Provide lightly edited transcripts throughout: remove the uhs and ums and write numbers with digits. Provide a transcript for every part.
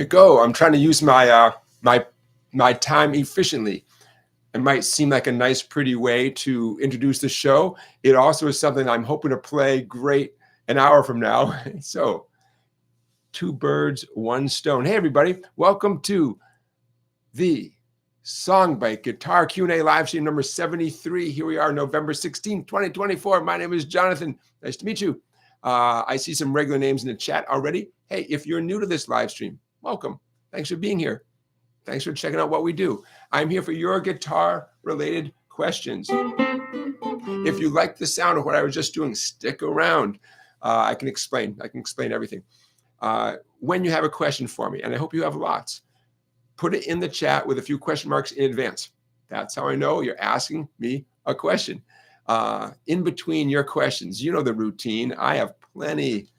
you go. I'm trying to use my my time efficiently. It might seem like a nice, pretty way to introduce the show. It also is something I'm hoping to play great an hour from now. So, two birds, one stone. Hey, everybody. Welcome to the SongBike Guitar Q&A live stream number 73. Here we are, November 16th, 2024. My name is Jonathan. Nice to meet you. I see some regular names in the chat already. Hey, if you're new to this live stream, welcome. Thanks for being here. Thanks for checking out what we do. I'm here for your guitar-related questions. If you like the sound of what I was just doing, stick around. I can explain everything. When you have a question for me, and I hope you have lots, put it in the chat with a few question marks in advance. That's how I know you're asking me a question. In between your questions, you know the routine. I have plenty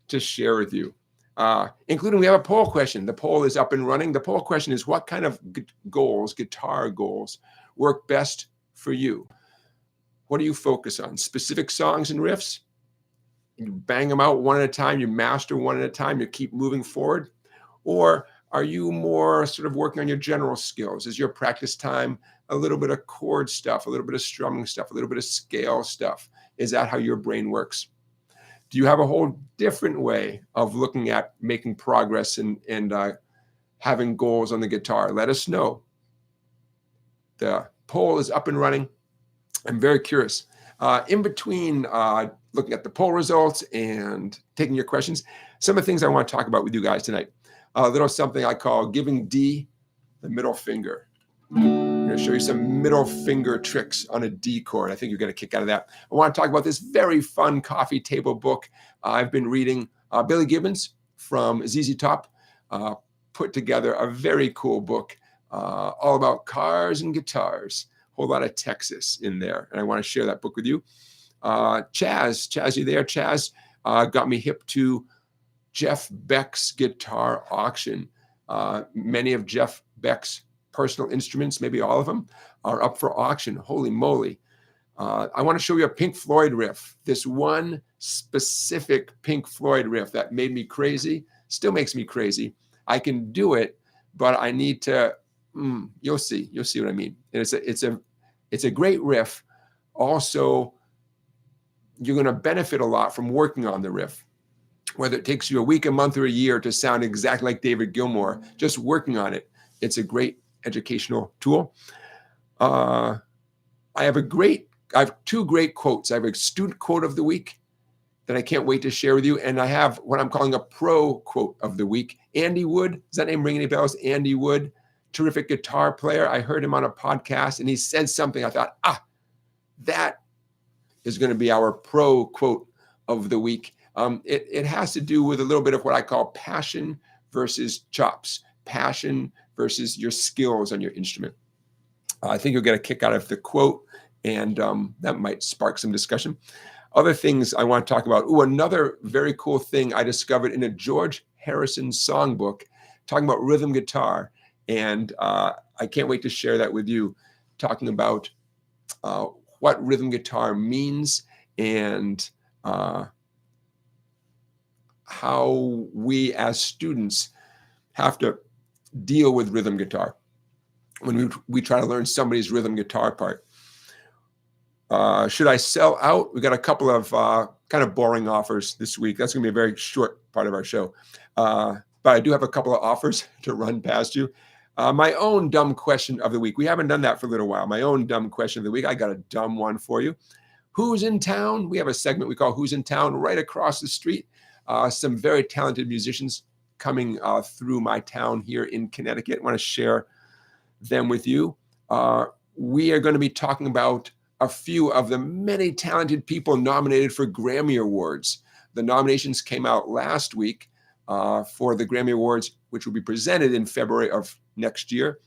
to share with you, including we have a poll question. The poll is up and running. The poll question is, what kind of goals, guitar goals, work best for you? What do you focus on? Specific songs and riffs? You bang them out one at a time, you master one at a time, you keep moving forward? Or are you more sort of working on your general skills? Is your practice time a little bit of chord stuff, a little bit of strumming stuff, a little bit of scale stuff? Is that how your brain works? Do you have a whole different way of looking at making progress and having goals on the guitar? Let us know. The poll is up and running. I'm very curious. In between looking at the poll results and taking your questions, some of the things I want to talk about with you guys tonight. A little something I call giving D the middle finger. I'm going to show you some middle finger tricks on a D chord. I think you're going to kick out of that. I want to talk about this very fun coffee table book. I've been reading. Billy Gibbons from ZZ Top put together a very cool book all about cars and guitars. A whole lot of Texas in there, and I want to share that book with you. Chaz, you there? Chaz got me hip to Jeff Beck's guitar auction. Many of Jeff Beck's personal instruments, maybe all of them, are up for auction. Holy moly. I want to show you a Pink Floyd riff. This one specific Pink Floyd riff that made me crazy, still makes me crazy. I can do it, but I need to, you'll see what I mean. And it's a great riff. Also, you're going to benefit a lot from working on the riff. Whether it takes you a week, a month, or a year to sound exactly like David Gilmour, just working on it, it's a great educational tool. I have two great quotes. I have a student quote of the week that I can't wait to share with you, and I have what I'm calling a pro quote of the week. Andy Wood, does that name ring any bells? Andy Wood, terrific guitar player. I heard him on a podcast, and he said something. I thought, that is going to be our pro quote of the week. It has to do with a little bit of what I call passion versus chops, passion versus your skills on your instrument. I think you'll get a kick out of the quote, and that might spark some discussion. Other things I want to talk about. Another very cool thing I discovered in a George Harrison songbook, talking about rhythm guitar, and I can't wait to share that with you, talking about what rhythm guitar means and how we as students have to deal with rhythm guitar when we try to learn somebody's rhythm guitar part. Should I sell out? We got a couple of kind of boring offers this week. That's going to be a very short part of our show. But I do have a couple of offers to run past you. My own dumb question of the week. We haven't done that for a little while. My own dumb question of the week. I got a dumb one for you. Who's in town? We have a segment we call Who's in Town right across the street. Some very talented musicians coming through my town here in Connecticut. I want to share them with you. We are going to be talking about a few of the many talented people nominated for Grammy Awards. The nominations came out last week for the Grammy Awards, which will be presented in February of next year.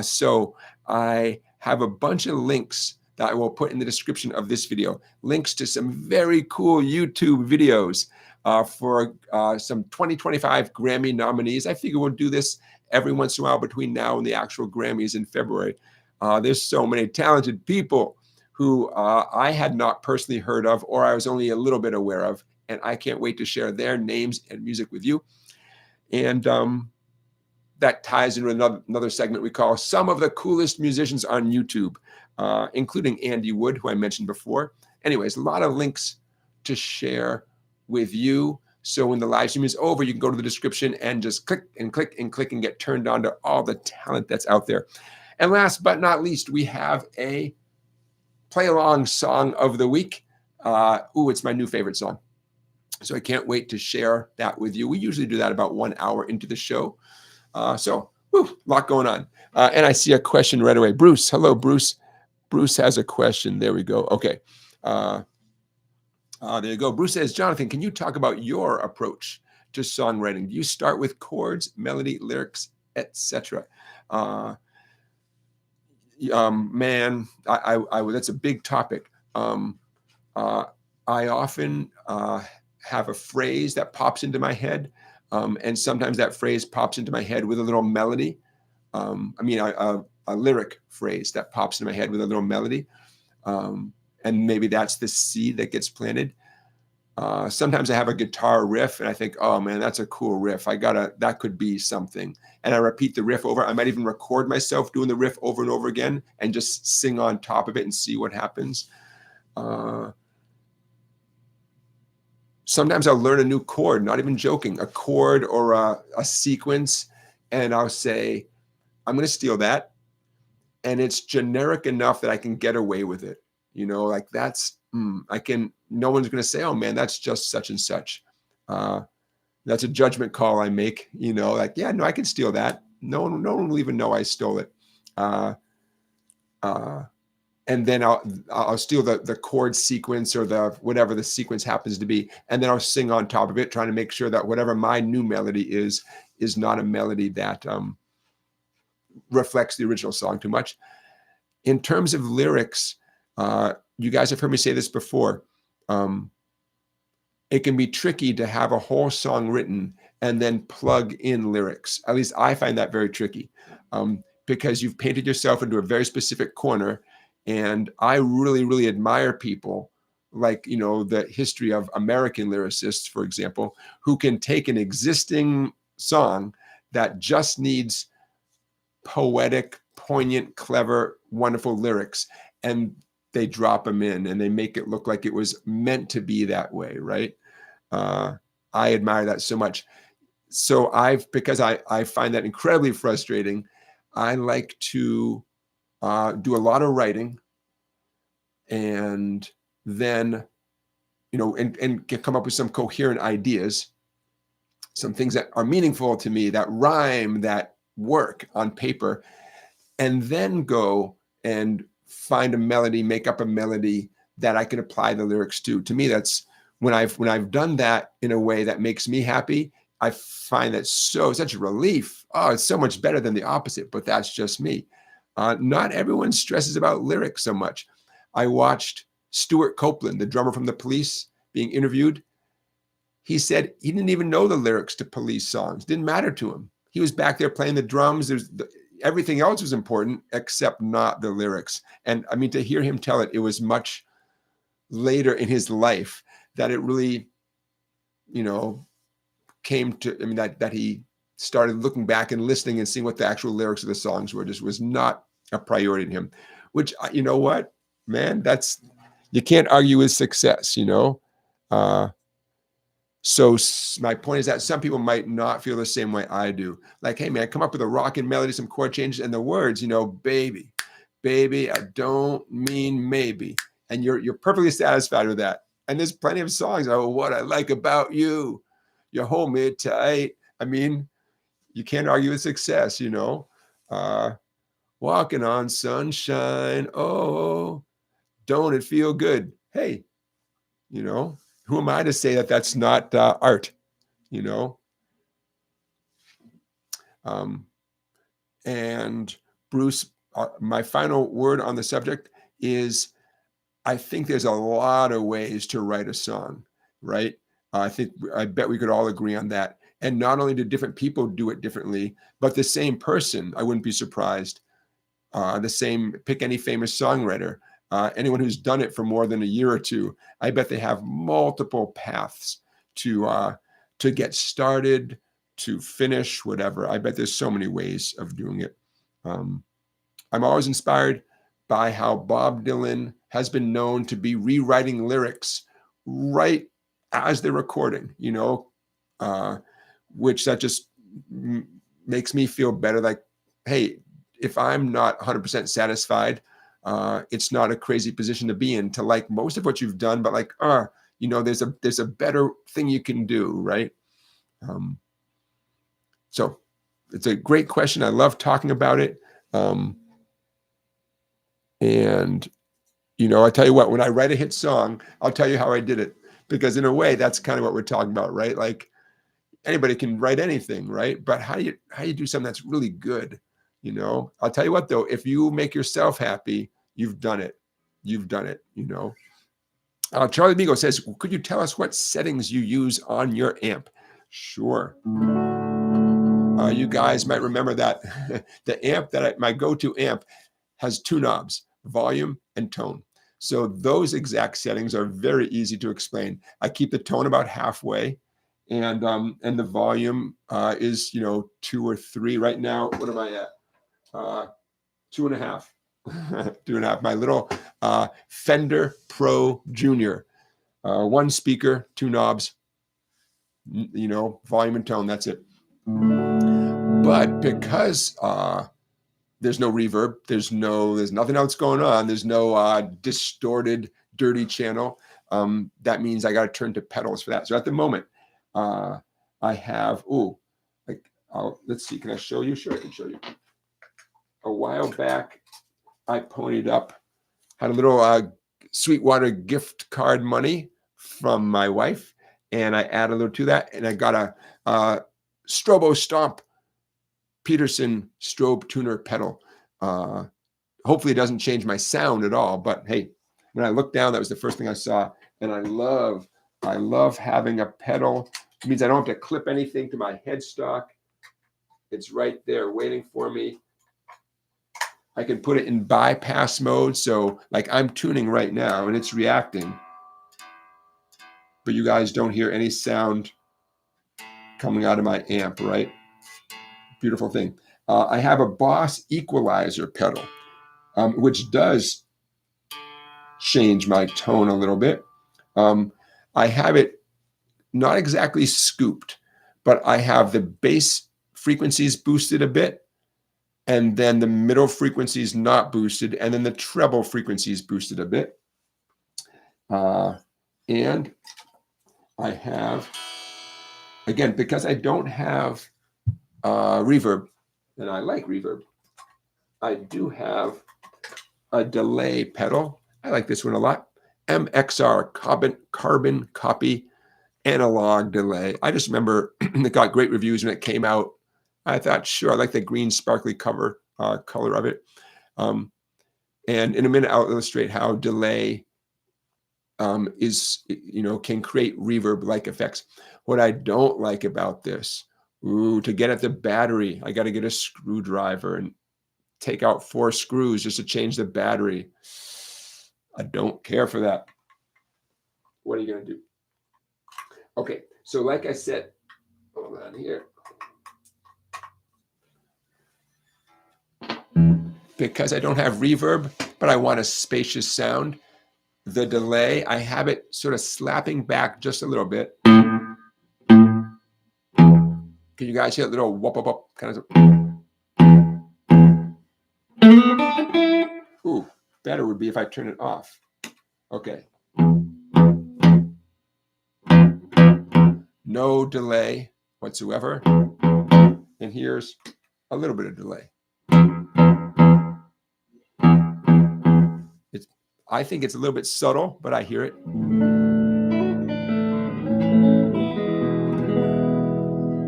So I have a bunch of links that I will put in the description of this video. Links to some very cool YouTube videos for some 2025 Grammy nominees. I figure we'll do this every once in a while between now and the actual Grammys in February. There's so many talented people who I had not personally heard of, or I was only a little bit aware of, and I can't wait to share their names and music with you. And that ties into another segment we call Some of the Coolest Musicians on YouTube, including Andy Wood, who I mentioned before. Anyways, a lot of links to share with you. So when the live stream is over, you can go to the description and just click and click and click and get turned on to all the talent that's out there. And last but not least, we have a play along song of the week. It's my new favorite song. So I can't wait to share that with you. We usually do that about 1 hour into the show. A lot going on. And I see a question right away. Bruce, hello, Bruce. Bruce has a question. There we go. Okay. There you go. Bruce says, Jonathan, can you talk about your approach to songwriting? Do you start with chords, melody, lyrics, etc.? Man, that's a big topic. I often have a phrase that pops into my head, and sometimes that phrase pops into my head with a little melody. A lyric phrase that pops into my head with a little melody. And maybe that's the seed that gets planted. Sometimes I have a guitar riff and I think, oh man, that's a cool riff. That could be something. And I repeat the riff over. I might even record myself doing the riff over and over again and just sing on top of it and see what happens. Sometimes I'll learn a new chord, not even joking, a chord or a sequence. And I'll say, I'm going to steal that. And it's generic enough that I can get away with it. Like that's, no one's going to say, oh man, that's just such and such. That's a judgment call I make, like, yeah, no, I can steal that. No one will even know I stole it. And then I'll steal the chord sequence or whatever the sequence happens to be. And then I'll sing on top of it, trying to make sure that whatever my new melody is not a melody that reflects the original song too much. In terms of lyrics, you guys have heard me say this before. It can be tricky to have a whole song written and then plug in lyrics. At least I find that very tricky because you've painted yourself into a very specific corner. And I really, really admire people like, the history of American lyricists, for example, who can take an existing song that just needs poetic, poignant, clever, wonderful lyrics, and they drop them in and they make it look like it was meant to be that way, right? I admire that so much. So because I find that incredibly frustrating, I like to do a lot of writing and then, and come up with some coherent ideas, some things that are meaningful to me, that rhyme, that work on paper, and then go and find a melody, make up a melody that I can apply the lyrics to. To me, that's when I've done that in a way that makes me happy, I find that such a relief. Oh, it's so much better than the opposite, but that's just me. Not everyone stresses about lyrics so much. I watched Stuart Copeland, the drummer from the Police, being interviewed. He said he didn't even know the lyrics to Police songs. Didn't matter to him. He was back there playing the drums. Everything else was important except not the lyrics. And I mean, to hear him tell it, it was much later in his life that it really, came to, that he started looking back and listening and seeing what the actual lyrics of the songs were. Just was not a priority to him, which, you know what, man, you can't argue with success, So my point is that some people might not feel the same way I do. Like, hey man, come up with a rockin' melody, some chord changes, and the words, baby, I don't mean maybe. And you're perfectly satisfied with that. And there's plenty of songs. Oh, what I like about you, you hold me tight. I mean, you can't argue with success, walking on sunshine. Oh, don't it feel good? Hey, who am I to say that that's not art, And Bruce, my final word on the subject is, I think there's a lot of ways to write a song, right? I bet we could all agree on that. And not only do different people do it differently, but the same person, I wouldn't be surprised. Pick any famous songwriter, anyone who's done it for more than a year or two, I bet they have multiple paths to get started, to finish, whatever. I bet there's so many ways of doing it. I'm always inspired by how Bob Dylan has been known to be rewriting lyrics right as they're recording, you know, which that just makes me feel better. Like, hey, if I'm not 100% satisfied, it's not a crazy position to be in to like most of what you've done, but like, you know, there's a better thing you can do, right? So it's a great question. I love talking about it. And, you know, I tell you what, when I write a hit song, I'll tell you how I did it, because in a way, that's kind of what we're talking about, right? Like anybody can write anything, right? But how do you do something that's really good? You know, I'll tell you what, though, if you make yourself happy, you've done it. You've done it, you know. Charlie Migo says, could you tell us what settings you use on your amp? Sure. You guys might remember that the amp my go-to amp has two knobs, volume and tone. So those exact settings are very easy to explain. I keep the tone about halfway, and the volume is, you know, 2 or 3 right now. What am I at? 2.5. 2.5. My little Fender Pro Junior. 1 speaker, 2 knobs, you know, volume and tone. That's it. But because there's no reverb, there's nothing else going on, there's no distorted, dirty channel, that means I got to turn to pedals for that. So at the moment, I have, let's see, can I show you? Sure, I can show you. A while back, I ponied up, had a little Sweetwater gift card money from my wife, and I added a little to that, and I got a Strobo Stomp Peterson strobe tuner pedal. Hopefully it doesn't change my sound at all, but hey, when I looked down, that was the first thing I saw. And I love having a pedal. It means I don't have to clip anything to my headstock. It's right there waiting for me. I can put it in bypass mode. So like I'm tuning right now and it's reacting, but you guys don't hear any sound coming out of my amp, right? Beautiful thing. I have a Boss equalizer pedal, which does change my tone a little bit. I have it not exactly scooped, but I have the bass frequencies boosted a bit, and then the middle frequencies not boosted, and then the treble frequencies boosted a bit. And I have, again, because I don't have reverb, and I like reverb, I do have a delay pedal. I like this one a lot. MXR carbon copy analog delay. I just remember it got great reviews when it came out. I thought, sure, I like the green sparkly cover color of it. And in a minute, I'll illustrate how delay is, you know, can create reverb-like effects. What I don't like about this, to get at the battery, I got to get a screwdriver and take out 4 screws just to change the battery. I don't care for that. What are you going to do? Okay, so like I said, hold on here. Because I don't have reverb, but I want a spacious sound, the delay, I have it sort of slapping back just a little bit. Can you guys hear a little whoop, whoop, whoop, kind of? Ooh, better would be if I turn it off. Okay. No delay whatsoever. And here's a little bit of delay. I think it's a little bit subtle, but I hear it.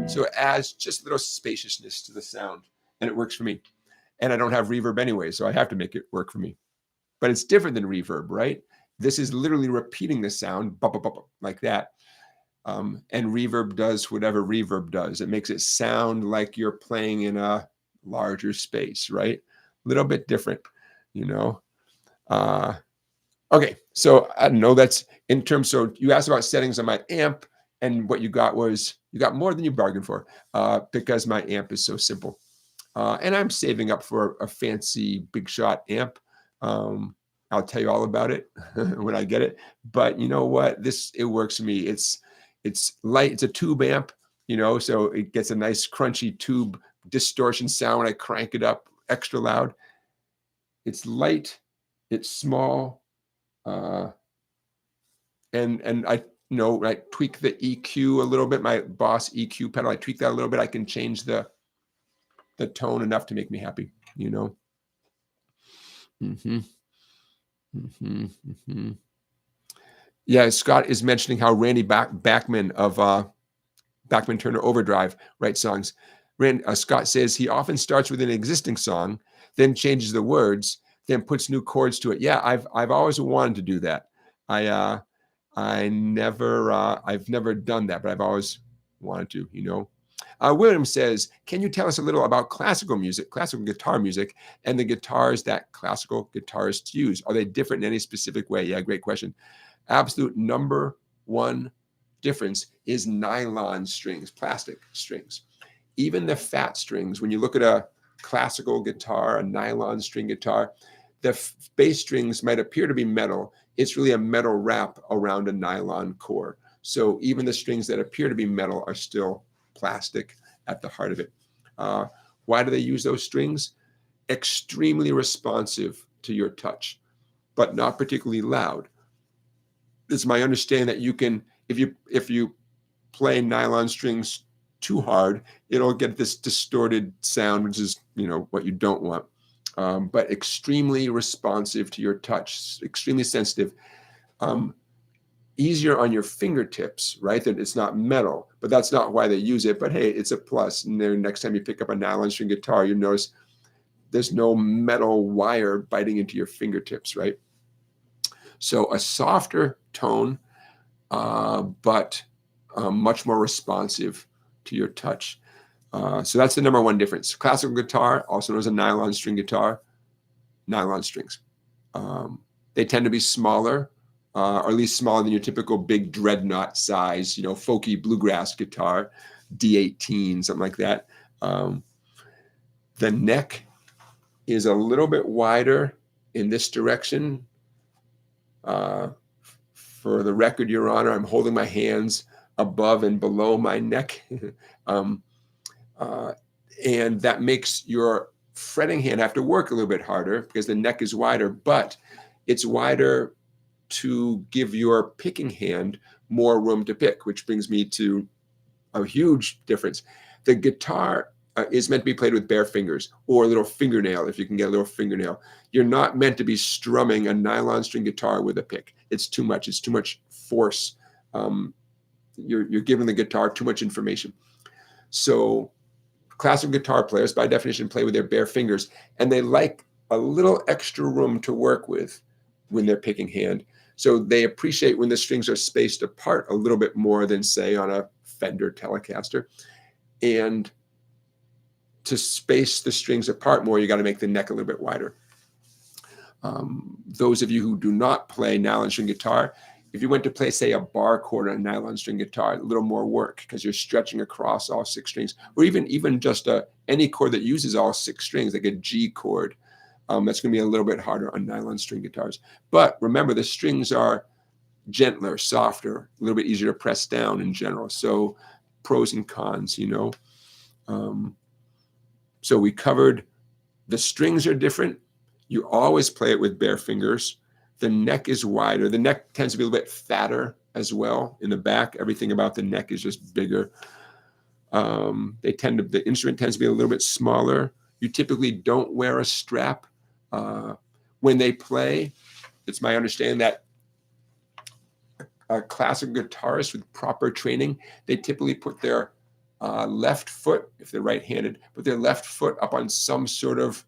So it adds just a little spaciousness to the sound, and it works for me. And I don't have reverb anyway, so I have to make it work for me. But it's different than reverb, right? This is literally repeating the sound, like that. And reverb does whatever reverb does. It makes it sound like you're playing in a larger space, right? A little bit different, you know? Okay, so I don't know, that's in terms, so you asked about settings on my amp, And what you got was, you got more than you bargained for, because my amp is so simple. And I'm saving up for a fancy big shot amp. I'll tell you all about it when I get it. But you know what? It works for me. It's light. It's a tube amp, you know, so it gets a nice crunchy tube distortion sound when I crank it up extra loud. It's light. It's small. And I I tweak the EQ a little bit. My Boss EQ pedal, I tweak that a little bit. I can change the tone enough to make me happy, you know. Yeah, Scott is mentioning how Randy Bachman of Bachman Turner Overdrive writes songs. Scott says he often starts with an existing song, then changes the words, then puts new chords to it. Yeah, I've always wanted to do that. I've never done that, but I've always wanted to, you know. William says, can you tell us a little about classical music, classical guitar music, and the guitars that classical guitarists use? Are they different in any specific way? Yeah, great question. Absolute number one difference is nylon strings, plastic strings. Even the fat strings, when you look at a classical guitar, a nylon string guitar, the bass strings might appear to be metal. It's really a metal wrap around a nylon core. So even the strings that appear to be metal are still plastic at the heart of it. Why do they use those strings? Extremely responsive to your touch, but not particularly loud. It's my understanding that you can, if you play nylon strings too hard, it'll get this distorted sound, which is, you know, what you don't want. But extremely responsive to your touch, extremely sensitive. Easier on your fingertips, right? That it's not metal, but that's not why they use it. But hey, it's a plus. And then next time you pick up a nylon string guitar, you notice there's no metal wire biting into your fingertips, right? So a softer tone, but much more responsive to your touch. So that's the number one difference. Classical guitar, also known as a nylon string guitar, nylon strings. They tend to be smaller, or at least smaller than your typical big dreadnought size, you know, folky bluegrass guitar, D18, something like that. The neck is a little bit wider in this direction. For the record, Your Honor, I'm holding my hands above and below my neck. And that makes your fretting hand have to work a little bit harder because the neck is wider, but it's wider to give your picking hand more room to pick, which brings me to a huge difference. The guitar is meant to be played with bare fingers or a little fingernail, if you can get a little fingernail. You're not meant to be strumming a nylon string guitar with a pick. It's too much. It's too much force. You're giving the guitar too much information. So classical guitar players, by definition, play with their bare fingers, and they like a little extra room to work with when they're picking hand. So they appreciate when the strings are spaced apart a little bit more than, say, on a Fender Telecaster. And to space the strings apart more, you got to make the neck a little bit wider. Those of you who do not play nylon string guitar, if you went to play, say, a bar chord on a nylon string guitar, a little more work because you're stretching across all 6 strings, or even just any chord that uses all 6 strings, like a G chord. That's going to be a little bit harder on nylon string guitars. But remember, the strings are gentler, softer, a little bit easier to press down in general. So pros and cons, you know. So we covered the strings are different. You always play it with bare fingers. The neck is wider. The neck tends to be a little bit fatter as well in the back. Everything about the neck is just bigger. The instrument tends to be a little bit smaller. You typically don't wear a strap. When they play, it's my understanding that a classical guitarist with proper training, they typically put their left foot, if they're right-handed, put their left foot up on some sort of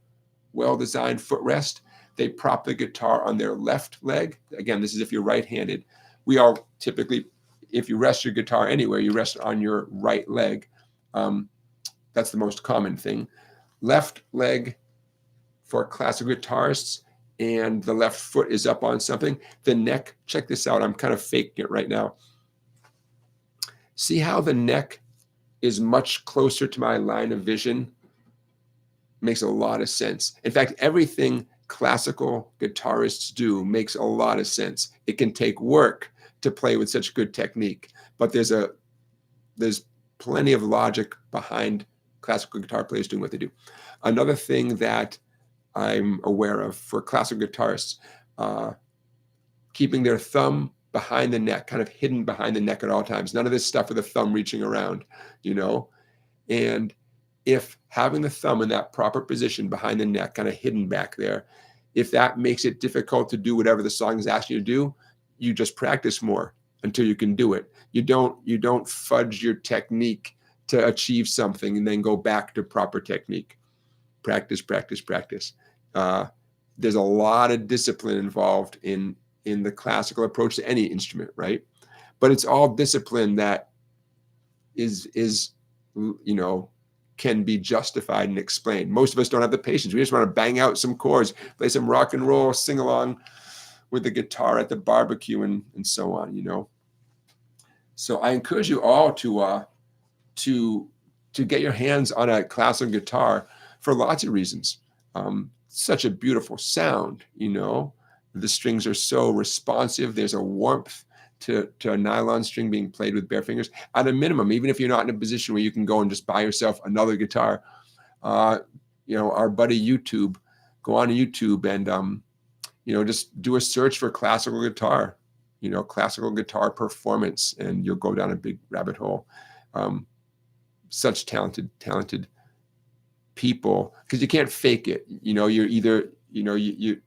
well-designed footrest. They prop the guitar on their left leg. Again, this is if you're right-handed. We all typically, if you rest your guitar anywhere, you rest on your right leg. That's the most common thing. Left leg for classical guitarists, and the left foot is up on something. The neck, check this out. I'm kind of faking it right now. See how the neck is much closer to my line of vision? Makes a lot of sense. In fact, everything classical guitarists do makes a lot of sense. It can take work to play with such good technique, but there's plenty of logic behind classical guitar players doing what they do. Another thing that I'm aware of for classical guitarists, keeping their thumb behind the neck, kind of hidden behind the neck at all times. None of this stuff with the thumb reaching around, you know? And if having the thumb in that proper position behind the neck, kind of hidden back there, if that makes it difficult to do whatever the song is asking you to do, you just practice more until you can do it. You don't fudge your technique to achieve something and then go back to proper technique. Practice, practice, practice. There's a lot of discipline involved in the classical approach to any instrument, right? But it's all discipline that is you know, can be justified and explained. Most of us don't have the patience. We just want to bang out some chords, play some rock and roll, sing along with the guitar at the barbecue and so on, you know. So I encourage you all to get your hands on a classical guitar for lots of reasons. Such a beautiful sound, you know. The strings are so responsive. There's a warmth to a nylon string being played with bare fingers. At a minimum, even if you're not in a position where you can go and just buy yourself another guitar, you know, our buddy YouTube, go on to YouTube and, you know, just do a search for classical guitar, you know, classical guitar performance, and you'll go down a big rabbit hole. Such talented people, because you can't fake it. You know, you're either, you know, you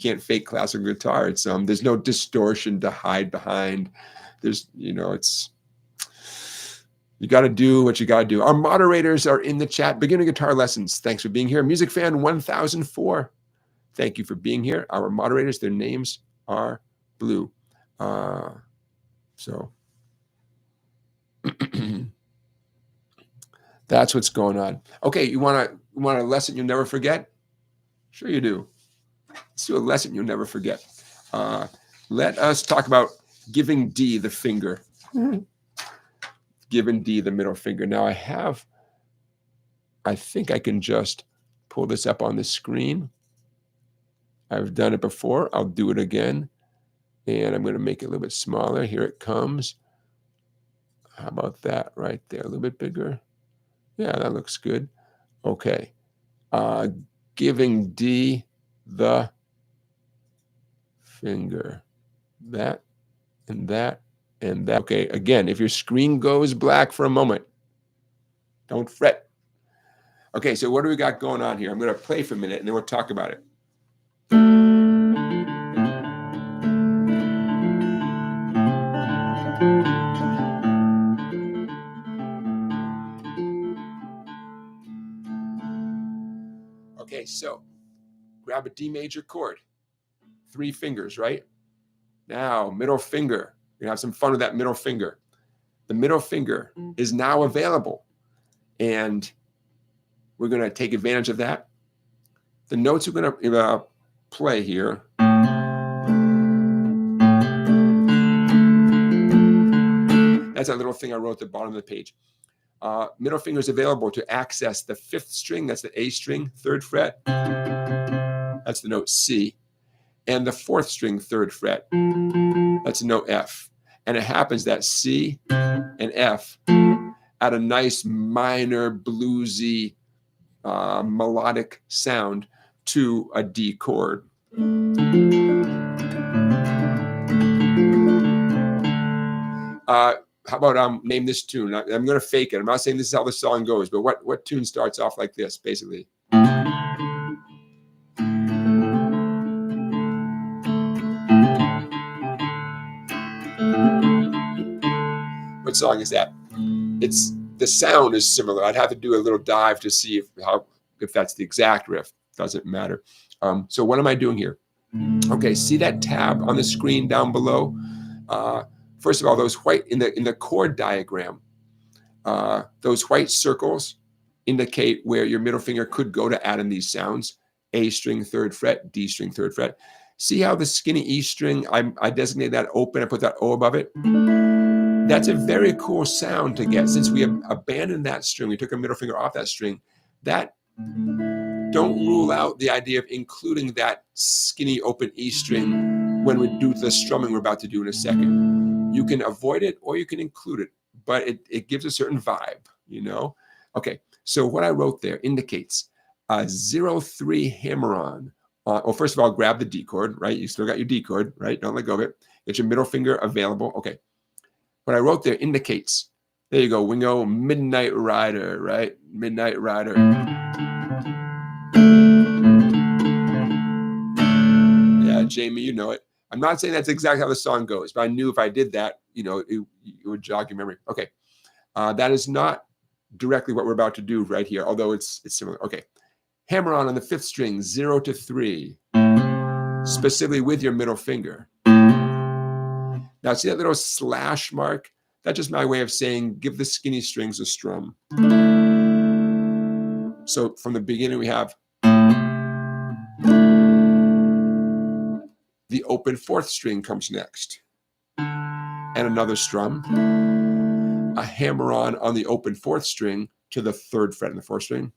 can't fake classical guitar. It's there's no distortion to hide behind. There's, you know, it's, you got to do what you got to do. Our moderators are in the chat. Beginner guitar lessons. Thanks for being here. Music fan 1004. Thank you for being here. Our moderators, their names are blue. So that's what's going on. Okay, you want a lesson you'll never forget? Sure you do. Let's do a lesson you'll never forget. Let us talk about giving D the finger. Giving D the middle finger. Now I think I can just pull this up on the screen. I've done it before. I'll do it again. And I'm going to make it a little bit smaller. Here it comes. How about that right there? A little bit bigger. Yeah, that looks good. Okay. Giving D the finger. That and that and that. Okay, again, if your screen goes black for a moment, don't fret. Okay, so what do we got going on here? I'm going to play for a minute and then we'll talk about it. Okay, so grab a D major chord, 3 fingers, right? Now, middle finger. You're gonna have some fun with that middle finger. The middle finger is now available, and we're gonna take advantage of that. The notes we're gonna play here. That's that little thing I wrote at the bottom of the page. Middle finger is available to access the 5th string. That's the A string, 3rd fret. That's the note C. And the 4th string, 3rd fret. That's the note F. And it happens that C and F add a nice minor bluesy melodic sound to a D chord. How about name this tune? I'm going to fake it. I'm not saying this is how the song goes, but what tune starts off like this, basically? What song is that? It's, the sound is similar. I'd have to do a little dive to see if that's the exact riff. Doesn't matter. So what am I doing here? Okay, see that tab on the screen down below? First of all, those white in the chord diagram, those white circles indicate where your middle finger could go to add in these sounds. A string, 3rd fret, D string, 3rd fret. See how the skinny E string, I designate that open, I put that O above it. That's a very cool sound to get. Since we abandoned that string, we took a middle finger off that string, that don't rule out the idea of including that skinny open E string when we do the strumming we're about to do in a second. You can avoid it or you can include it, but it gives a certain vibe, you know? Okay, so what I wrote there indicates a 0-3 hammer-on. Well, first of all, grab the D chord, right? You still got your D chord, right? Don't let go of it. Get your middle finger available. Okay. What I wrote there indicates, there you go, Wingo, Midnight Rider, right? Midnight Rider. Yeah, Jamie, you know it. I'm not saying that's exactly how the song goes, but I knew if I did that, you know, it would jog your memory. Okay. That is not directly what we're about to do right here, although it's similar. Okay. Hammer on the 5th string, 0-3, specifically with your middle finger. Now, see that little slash mark? That's just my way of saying give the skinny strings a strum. So from the beginning, we have the open 4th string comes next, and another strum. A hammer on the open 4th string to the 3rd fret in the 4th string,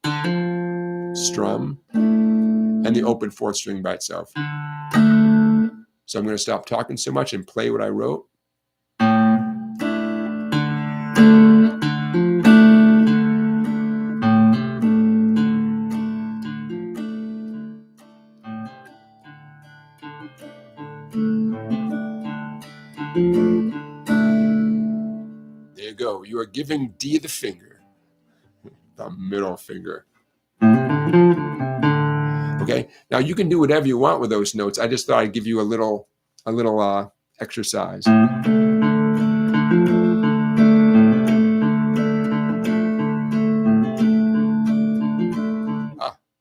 strum, and the open 4th string by itself. So I'm going to stop talking so much and play what I wrote. There you go. You are giving D the finger, the middle finger. Okay. Now you can do whatever you want with those notes. I just thought I'd give you a little exercise.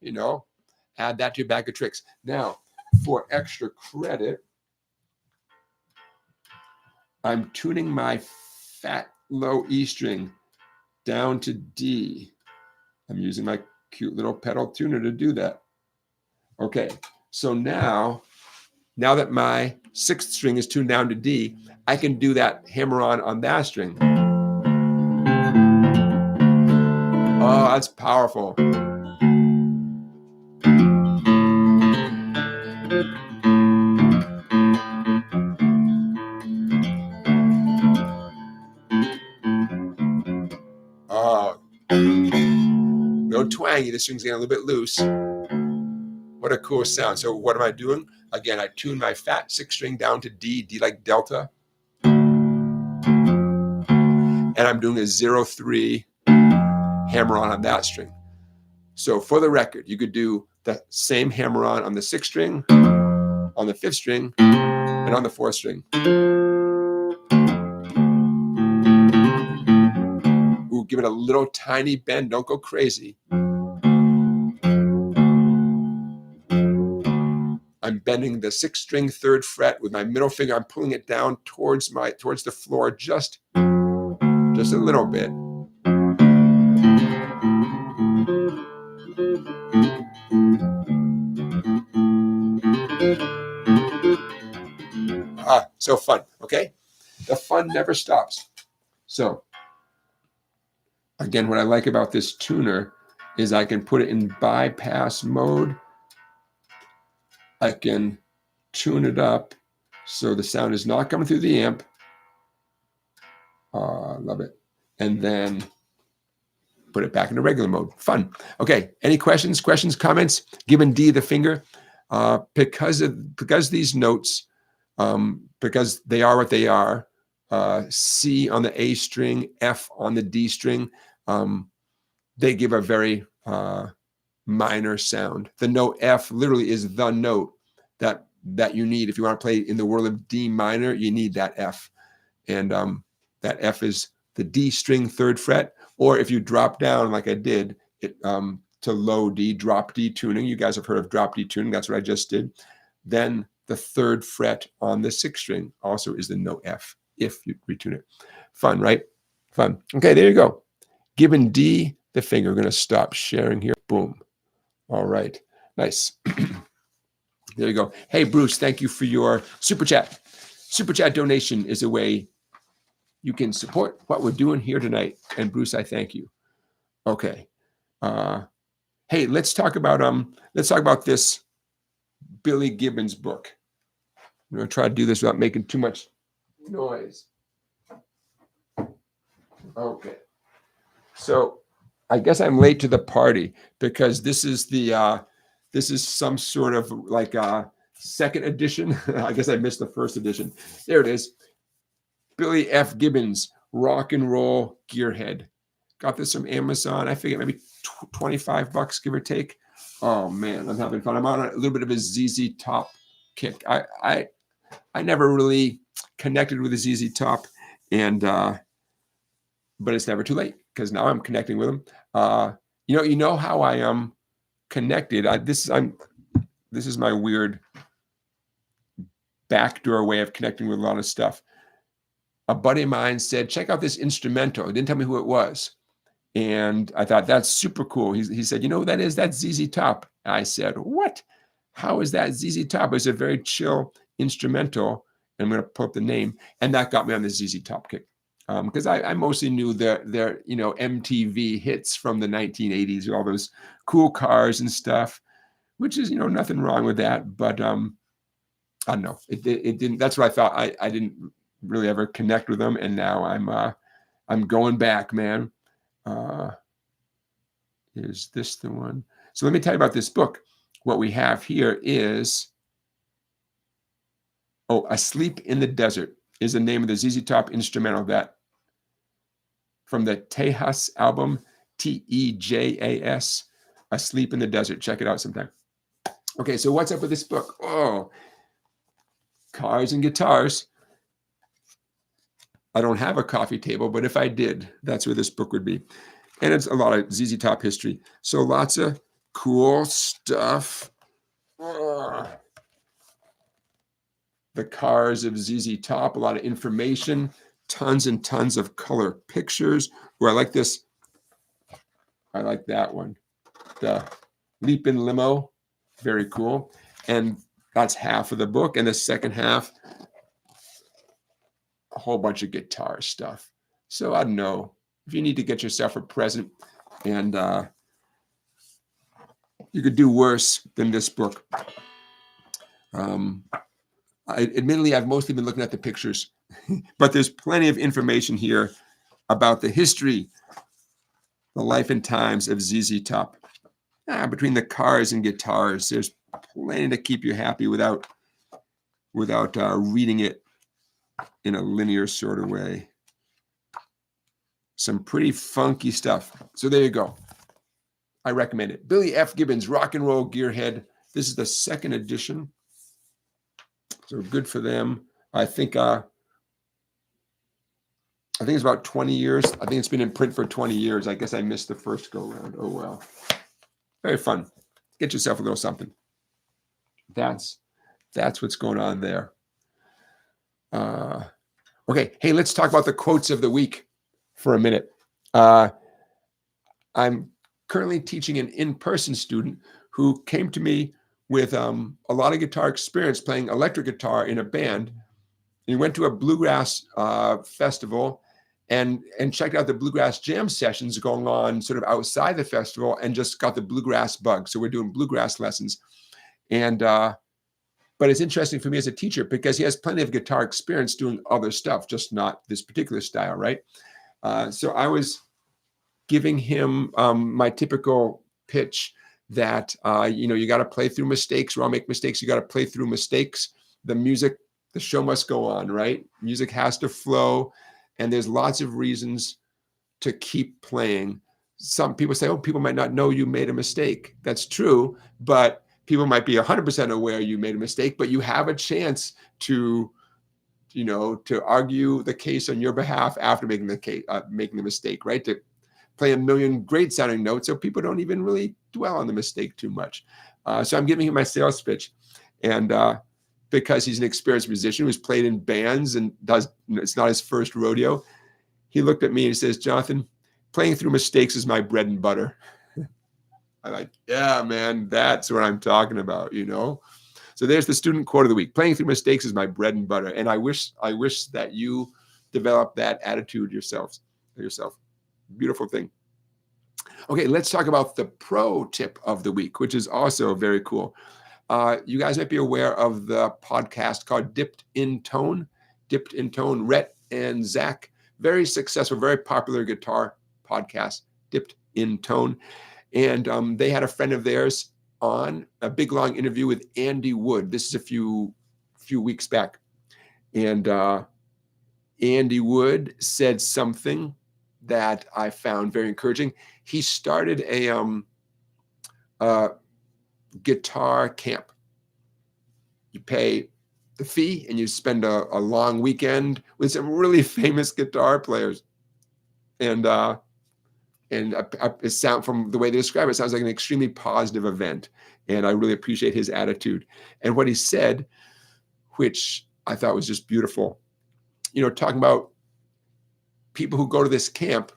You know, add that to your bag of tricks. Now, for extra credit, I'm tuning my fat low E string down to D. I'm using my cute little pedal tuner to do that. Okay, so now that my 6th string is tuned down to D, I can do that hammer on that string. Oh, that's powerful. Oh, no twangy. The string's getting a little bit loose. What a cool sound. So what am I doing? Again, I tune my fat 6th string down to D, D like delta. And I'm doing a 0-3 hammer on that string. So for the record, you could do the same hammer on the 6th string, on the 5th string, and on the 4th string. Ooh, give it a little tiny bend. Don't go crazy. I'm bending the 6th string 3rd fret with my middle finger. I'm pulling it down towards the floor just a little bit. So fun, okay? The fun never stops. So again, what I like about this tuner is I can put it in bypass mode. I can tune it up so the sound is not coming through the amp. I love it. And then put it back into regular mode. Fun. Okay, any questions, comments? Giving D the finger. Because these notes, because they are what they are, C on the A string, F on the D string, they give a very minor sound. The note F literally is the note that you need. If you want to play in the world of D minor, you need that F. And that F is the D string 3rd fret. Or if you drop down like I did, to low D, drop D tuning. You guys have heard of drop D tuning. That's what I just did. Then the 3rd fret on the 6th string also is the note F if you retune it. Fun, right? Fun. Okay, there you go. Giving D the finger. We're going to stop sharing here. Boom. All right. Nice. There you go. Hey, Bruce, thank you for your super chat. Super chat donation is a way you can support what we're doing here tonight. And Bruce, I thank you. Okay. Hey, let's talk about this Billy Gibbons book. I'm going to try to do this without making too much noise. Okay. So I guess I'm late to the party because this is some sort of like a second edition. I guess I missed the first edition. There it is. Billy F. Gibbons, Rock and Roll Gearhead. Got this from Amazon. I figure maybe $25, give or take. Oh man, I'm having fun. I'm on a little bit of a ZZ Top kick. I never really connected with a ZZ Top, and but it's never too late because now I'm connecting with them. You know how I am connected. This is my weird backdoor way of connecting with a lot of stuff. A buddy of mine said, check out this instrumental. He didn't tell me who it was. And I thought, that's super cool. He said, you know who that is? That's ZZ Top. I said, what? How is that ZZ Top? It's a very chill instrumental. I'm going to pull up the name. And that got me on the ZZ Top kick. Because I mostly knew their MTV hits from the 1980s, all those cool cars and stuff, which is, nothing wrong with that. But I don't know. It didn't. That's what I thought. I didn't really ever connect with them, and now I'm going back, man. Is this the one? So let me tell you about this book. What we have here is Asleep in the Desert is the name of the ZZ Top instrumental that from the Tejas album, Tejas, Asleep in the Desert. Check it out sometime. Okay, so what's up with this book? Oh, cars and guitars. I don't have a coffee table, but if I did, that's where this book would be. And it's a lot of ZZ Top history. So lots of cool stuff. The cars of ZZ Top, a lot of information, tons and tons of color pictures. I like this. I like that one. The Leapin' Limo, very cool. And that's half of the book. And the second half, a whole bunch of guitar stuff. So I don't know if you need to get yourself a present, and you could do worse than this book. Admittedly, I've mostly been looking at the pictures, but there's plenty of information here about the history, the life and times of ZZ Top. Between the cars and guitars, there's plenty to keep you happy without reading it in a linear sort of way. Some pretty funky stuff. So there you go. I recommend it. Billy F. Gibbons, Rock and Roll Gearhead. This is the second edition. So good for them. I think it's about 20 years. I think it's been in print for 20 years. I guess I missed the first go round. Oh well. Very fun. Get yourself a little something. That's what's going on there. Okay, hey, let's talk about the quotes of the week for a minute. I'm currently teaching an in-person student who came to me with a lot of guitar experience playing electric guitar in a band. He went to a bluegrass festival and checked out the bluegrass jam sessions going on sort of outside the festival and just got the bluegrass bug. So we're doing bluegrass lessons. And but it's interesting for me as a teacher because he has plenty of guitar experience doing other stuff, just not this particular style, right? So I was giving him my typical pitch that, you got to play through mistakes. We all make mistakes. You got to play through mistakes. The show must go on, right? Music has to flow. And there's lots of reasons to keep playing. Some people say, people might not know you made a mistake. That's true, but people might be 100% aware you made a mistake, but you have a chance to argue the case on your behalf after making the mistake, right? To play a million great sounding notes so people don't even really dwell on the mistake too much. So I'm giving him my sales pitch. And because he's an experienced musician who's played in bands and it's not his first rodeo, he looked at me and he says, Jonathan, playing through mistakes is my bread and butter. I'm like, yeah, man, that's what I'm talking about, So there's the student quote of the week. Playing through mistakes is my bread and butter. And I wish that you develop that attitude yourself. Beautiful thing. Okay, let's talk about the pro tip of the week, which is also very cool. You guys might be aware of the podcast called Dipped in Tone. Dipped in Tone, Rhett and Zach, very successful, very popular guitar podcast, Dipped in Tone. And they had a friend of theirs on a big, long interview with Andy Wood. This is a few weeks back. And Andy Wood said something that I found very encouraging. He started a guitar camp. You pay the fee and you spend a long weekend with some really famous guitar players. And it sound, from the way they describe it, sounds like an extremely positive event. And I really appreciate his attitude. And what he said, which I thought was just beautiful, you know, talking about people who go to this camp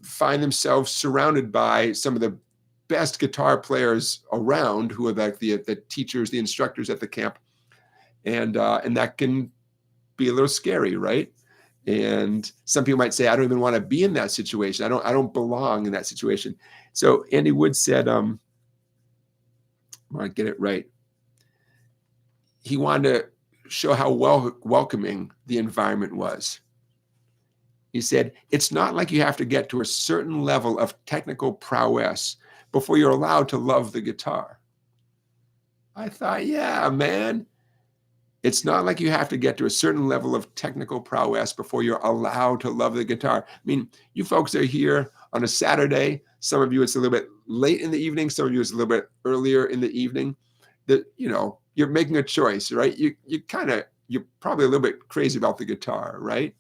find themselves surrounded by some of the best guitar players around, who are like the teachers, the instructors at the camp. And that can be a little scary, right? And some people might say, I don't even want to be in that situation. I don't belong in that situation. So Andy Wood said, I want to get it right. He wanted to show how welcoming the environment was. He said, it's not like you have to get to a certain level of technical prowess before you're allowed to love the guitar. I thought, yeah, man. It's not like you have to get to a certain level of technical prowess before you're allowed to love the guitar. I mean, you folks are here on a Saturday. Some of you, it's a little bit late in the evening. Some of you, it's a little bit earlier in the evening. That, you know, you're making a choice, right? You're probably a little bit crazy about the guitar, right?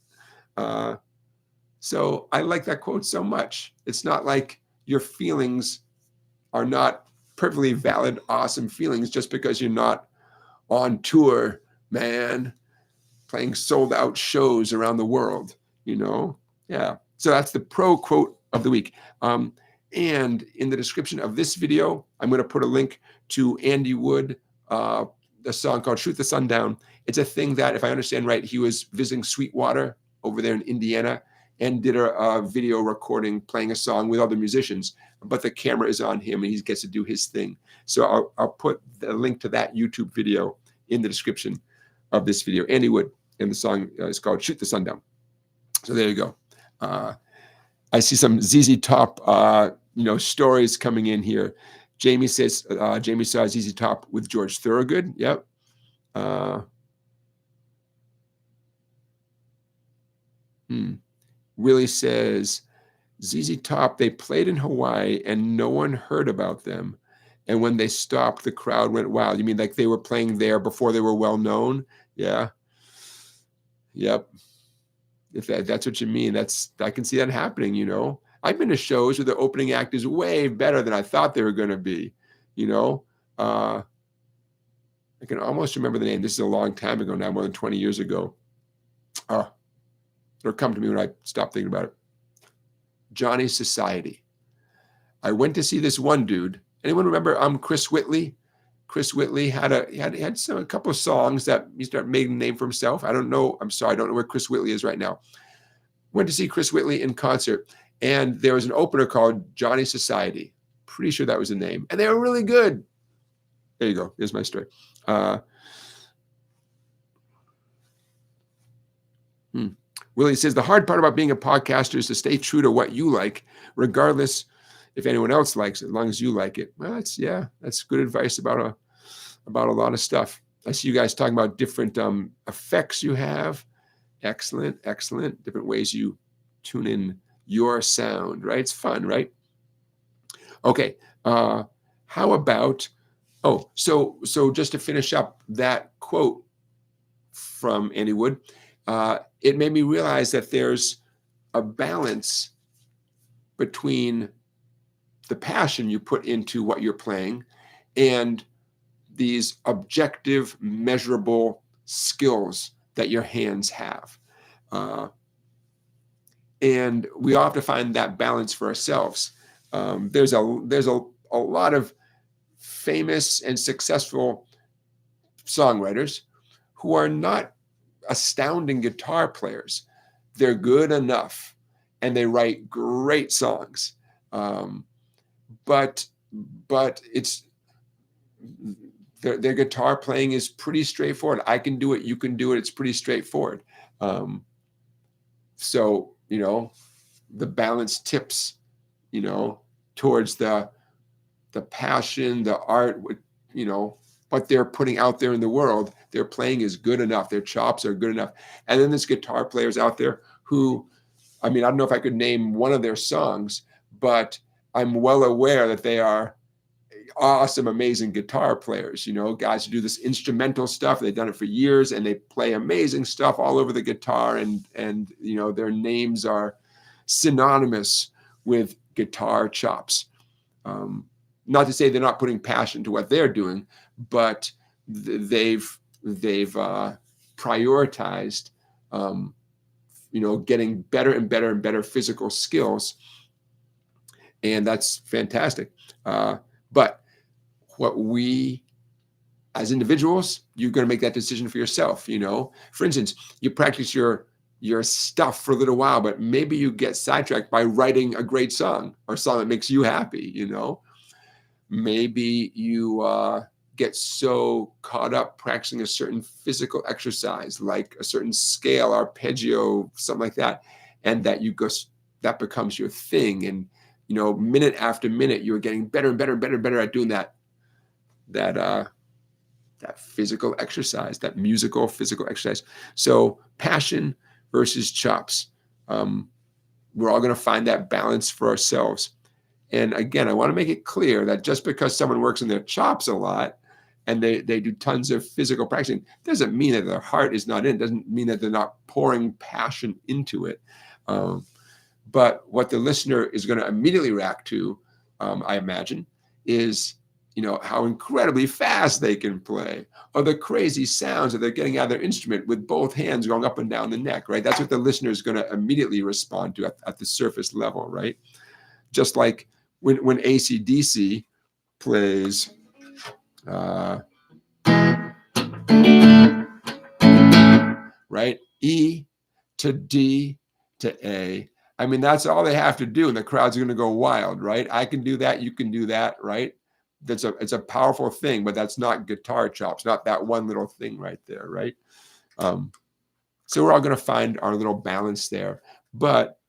So I like that quote so much. It's not like your feelings are not perfectly valid, awesome feelings just because you're not on tour, man, playing sold out shows around the world, you know? Yeah. So that's the pro quote of the week. And in the description of this video, I'm going to put a link to Andy Wood, a song called Shoot the Sun Down. It's a thing that, if I understand right, he was visiting Sweetwater over there in Indiana and did a video recording playing a song with other musicians, but the camera is on him and he gets to do his thing. So I'll put the link to that YouTube video in the description of this video. Andy Wood, and the song is called Shoot the Sun Down. So there you go. I see some ZZ Top stories coming in here. Jamie says Jamie saw ZZ Top with George Thorogood. Yep. Willie says ZZ Top, they played in Hawaii and no one heard about them. And when they stopped, the crowd went wild. You mean like they were playing there before they were well known? Yeah. Yep. If that's what you mean, I can see that happening, you know. I've been to shows where the opening act is way better than I thought they were going to be, you know. I can almost remember the name. This is a long time ago now, more than 20 years ago. It'll come to me when I stop thinking about it. Johnny's Society. I went to see this one dude. Anyone remember Chris Whitley? Chris Whitley had a couple of songs that he started making a name for himself. I don't know. I'm sorry. I don't know where Chris Whitley is right now. Went to see Chris Whitley in concert. And there was an opener called Johnny's Society. Pretty sure that was the name. And they were really good. There you go. Here's my story. Willie says, the hard part about being a podcaster is to stay true to what you like, regardless if anyone else likes it, as long as you like it. Well, that's good advice about a lot of stuff. I see you guys talking about different effects you have. Excellent, excellent. Different ways you tune in your sound, right? It's fun, right? Okay. How about, so just to finish up that quote from Andy Wood, it made me realize that there's a balance between the passion you put into what you're playing and these objective, measurable skills that your hands have. And we all have to find that balance for ourselves. There's a lot of famous and successful songwriters who are not astounding guitar players. They're good enough, and they write great songs. But it's their guitar playing is pretty straightforward. I can do it. You can do it. It's pretty straightforward. So, the balance tips, towards the passion, the art, what they're putting out there in the world. Their playing is good enough. Their chops are good enough. And then there's guitar players out there who, I don't know if I could name one of their songs, but I'm well aware that they are awesome, amazing guitar players, guys who do this instrumental stuff. They've done it for years, and they play amazing stuff all over the guitar. And their names are synonymous with guitar chops. Not to say they're not putting passion to what they're doing, but they've prioritized, getting better and better and better physical skills. And that's fantastic. But what we, as individuals, you're going to make that decision for yourself. For instance, you practice your stuff for a little while, but maybe you get sidetracked by writing a great song or a song that makes you happy. Maybe you get so caught up practicing a certain physical exercise, like a certain scale, arpeggio, something like that, and that becomes your thing. And minute after minute, you're getting better and better and better and better at doing that physical exercise, that musical physical exercise. So passion versus chops. We're all going to find that balance for ourselves. And again, I want to make it clear that just because someone works on their chops a lot and they do tons of physical practicing, doesn't mean that their heart is not in it. Doesn't mean that they're not pouring passion into it. But what the listener is going to immediately react to, I imagine, is how incredibly fast they can play, or the crazy sounds that they're getting out of their instrument with both hands going up and down the neck, right? That's what the listener is going to immediately respond to at the surface level, right? Just like when AC/DC plays, right? E to D to A. That's all they have to do, and the crowd's going to go wild, right? I can do that. You can do that, right? It's a powerful thing, but that's not guitar chops, not that one little thing right there, right? So we're all going to find our little balance there. But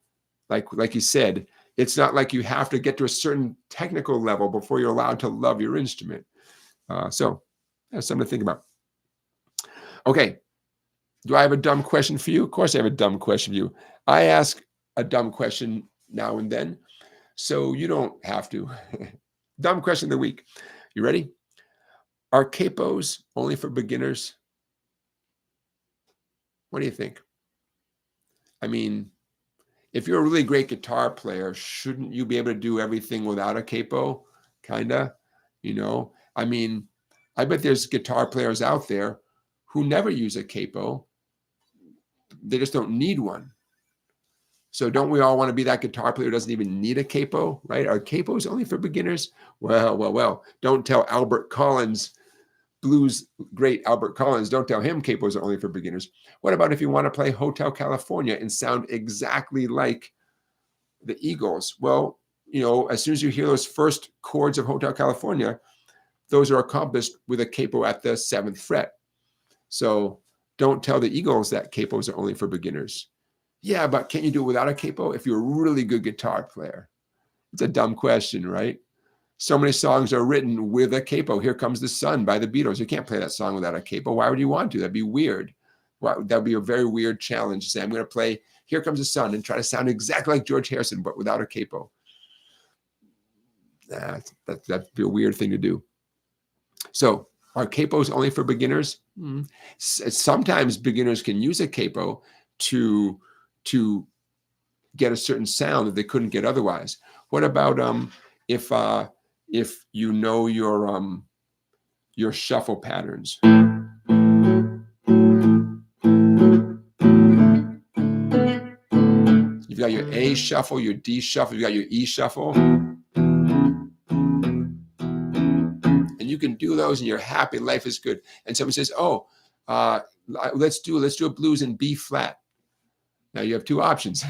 like you said, it's not like you have to get to a certain technical level before you're allowed to love your instrument. So that's something to think about. Okay. Do I have a dumb question for you? Of course I have a dumb question for you. I ask a dumb question now and then, so you don't have to. Dumb question of the week. You ready? Are capos only for beginners? What do you think? If you're a really great guitar player, shouldn't you be able to do everything without a capo? Kinda, I bet there's guitar players out there who never use a capo. They just don't need one. So don't we all want to be that guitar player who doesn't even need a capo, right? Are capos only for beginners? Well. Don't tell Albert Collins, blues great Albert Collins, don't tell him capos are only for beginners. What about if you want to play Hotel California and sound exactly like the Eagles? Well, as soon as you hear those first chords of Hotel California, those are accomplished with a capo at the 7th fret. So don't tell the Eagles that capos are only for beginners. Yeah, but can't you do it without a capo if you're a really good guitar player? It's a dumb question, right? So many songs are written with a capo. Here Comes the Sun by the Beatles. You can't play that song without a capo. Why would you want to? That'd be weird. That would be a very weird challenge to say, I'm going to play Here Comes the Sun and try to sound exactly like George Harrison, but without a capo. That'd be a weird thing to do. So are capos only for beginners? Sometimes beginners can use a capo to get a certain sound that they couldn't get otherwise. What about if you know your shuffle patterns? You've got your A shuffle, your D shuffle, you've got your E shuffle. And you can do those and you're happy, life is good. And someone says, let's do a blues in B flat. Now you have two options.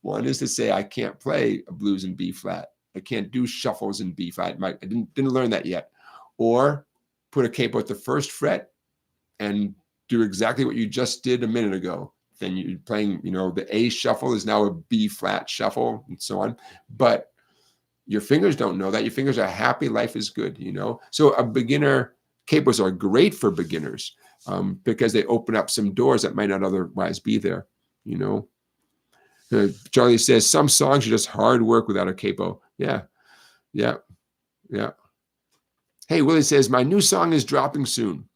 One is to say I can't play a blues in B flat. I can't do shuffles in B flat. I didn't learn that yet. Or put a capo at the first fret and do exactly what you just did a minute ago. Then you're playing, the A shuffle is now a B flat shuffle and so on. But your fingers don't know that. Your fingers are happy. Life is good, So capos are great for beginners because they open up some doors that might not otherwise be there, Charlie says, some songs are just hard work without a capo. Yeah. Hey, Willie says, my new song is dropping soon.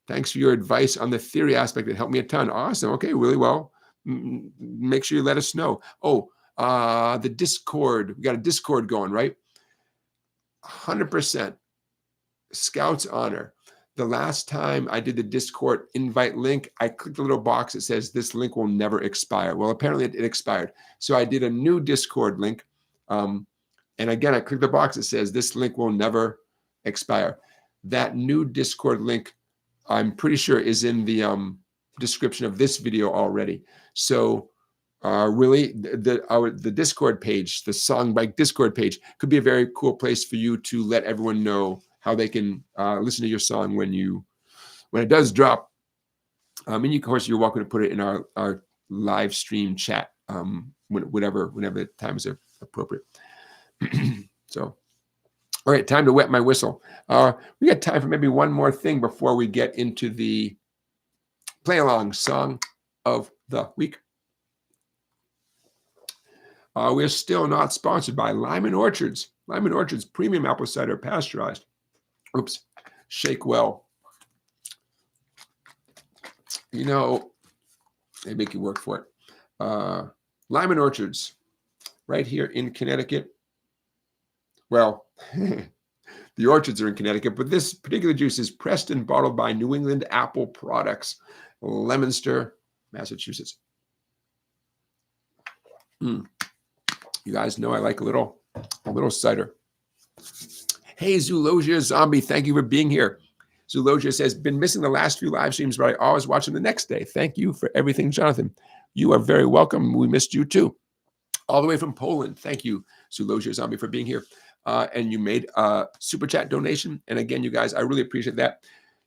Thanks for your advice on the theory aspect. It helped me a ton. Awesome. Okay, really well. Make sure you let us know. Oh, the Discord. We got a Discord going, right? 100%. Scout's honor. The last time I did the Discord invite link, I clicked the little box that says this link will never expire. Well, apparently it expired. So I did a new Discord link. And again, I clicked the box that says this link will never expire. That new Discord link, I'm pretty sure, is in the description of this video already. So really, the Discord page, the SongBike Discord page, could be a very cool place for you to let everyone know how they can listen to your song when it does drop. And of course, you're welcome to put it in our live stream chat whenever the time is appropriate. So, all right, time to wet my whistle. We got time for maybe one more thing before we get into the play along song of the week. We're still not sponsored by Lyman Orchards. Lyman Orchards premium apple cider pasteurized. Oops, shake well. They make you work for it. Lyman Orchards, right here in Connecticut. Well, the orchards are in Connecticut, but this particular juice is pressed and bottled by New England Apple Products, Leominster, Massachusetts. You guys know I like a little cider. Hey, Zoologia Zombie, thank you for being here. Zoologia says, been missing the last few live streams, but I always watch them the next day. Thank you for everything, Jonathan. You are very welcome. We missed you too. All the way from Poland. Thank you, Zoologia Zombie, for being here. And you made a super chat donation. And again, you guys, I really appreciate that.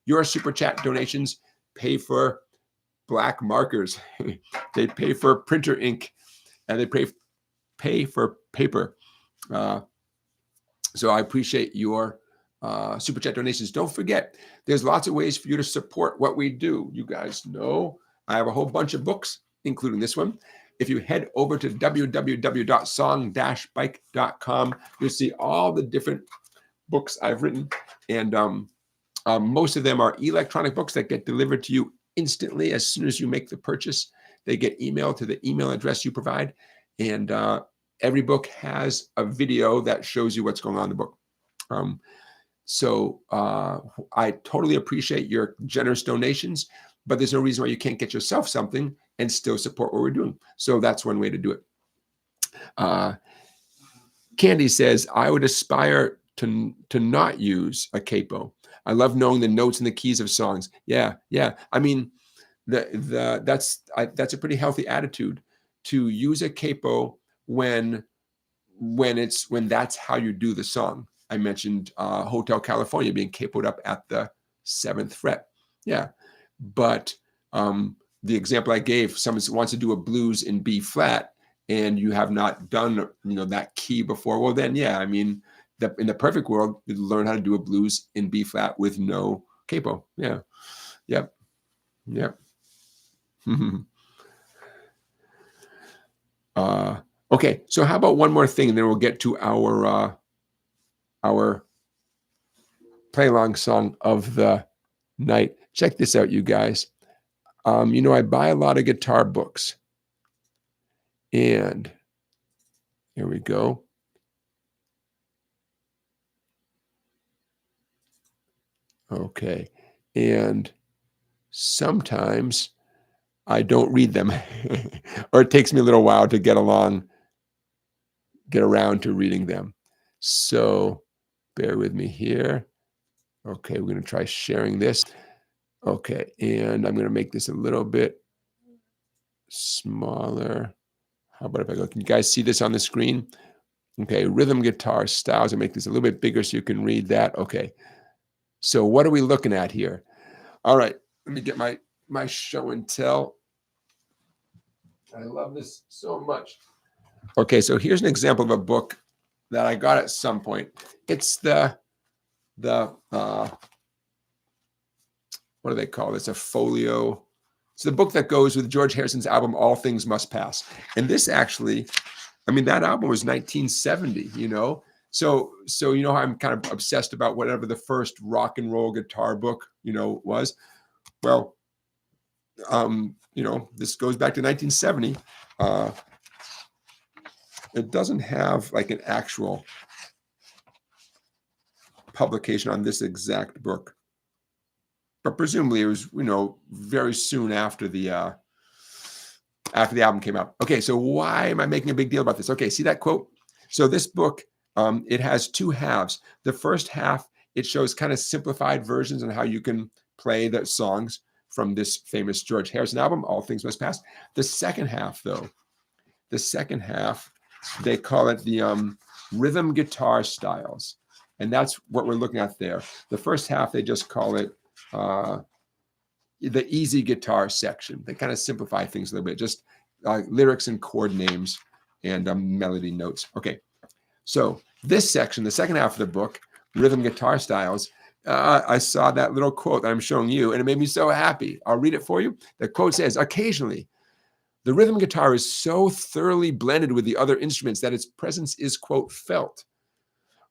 Your super chat donations pay for black markers. They pay for printer ink, and they pay for paper. So I appreciate your super chat donations. Don't forget, there's lots of ways for you to support what we do. You guys know I have a whole bunch of books, including this one. If you head over to www.song-bike.com, you'll see all the different books I've written. And most of them are electronic books that get delivered to you instantly as soon as you make the purchase. They get emailed to the email address you provide. And every book has a video that shows you what's going on in the book. So I totally appreciate your generous donations, but there's no reason why you can't get yourself something and still support what we're doing. So that's one way to do it. Candy says, I would aspire to not use a capo. I love knowing the notes and the keys of songs. Yeah. I mean, that's a pretty healthy attitude to use a capo when that's how you do the song. I mentioned Hotel California being capoed up at the 7th fret. Yeah, but the example I gave, someone wants to do a blues in B flat, and you have not done that key before. Well, then yeah, I mean, in the perfect world, you'd learn how to do a blues in B flat with no capo. Yeah, yep. Okay, so how about one more thing, and then we'll get to our play along song of the night. Check this out, you guys. I buy a lot of guitar books, and here we go. Okay, and sometimes I don't read them, or it takes me a little while to get around to reading them. So bear with me here. Okay, we're going to try sharing this. Okay, and I'm going to make this a little bit smaller. How about if I go, can you guys see this on the screen? Okay, rhythm guitar styles. I make this a little bit bigger so you can read that. Okay, so what are we looking at here? All right, let me get my show and tell. I love this so much. Okay, so here's an example of a book that I got at some point. It's the what do they call this? A folio. It's the book that goes with George Harrison's album All Things Must Pass. And this actually, I mean, that album was 1970, you know. So you know how I'm kind of obsessed about whatever the first rock and roll guitar book, you know, was. Well, you know, this goes back to 1970. It doesn't have like an actual publication on this exact book, but presumably it was, you know, very soon after the album came out. Okay, so why am I making a big deal about this? Okay, see that quote? So this book, it has two halves. The first half, it shows kind of simplified versions on how you can play the songs from this famous George Harrison album, All Things Must Pass. The second half, though, they call it the rhythm guitar styles. And that's what we're looking at there. The first half, they just call it the easy guitar section. They kind of simplify things a little bit, just lyrics and chord names and melody notes. Okay, so this section, the second half of the book, rhythm guitar styles, I saw that little quote that I'm showing you, and it made me so happy. I'll read it for you. The quote says, occasionally, the rhythm guitar is so thoroughly blended with the other instruments that its presence is, quote, felt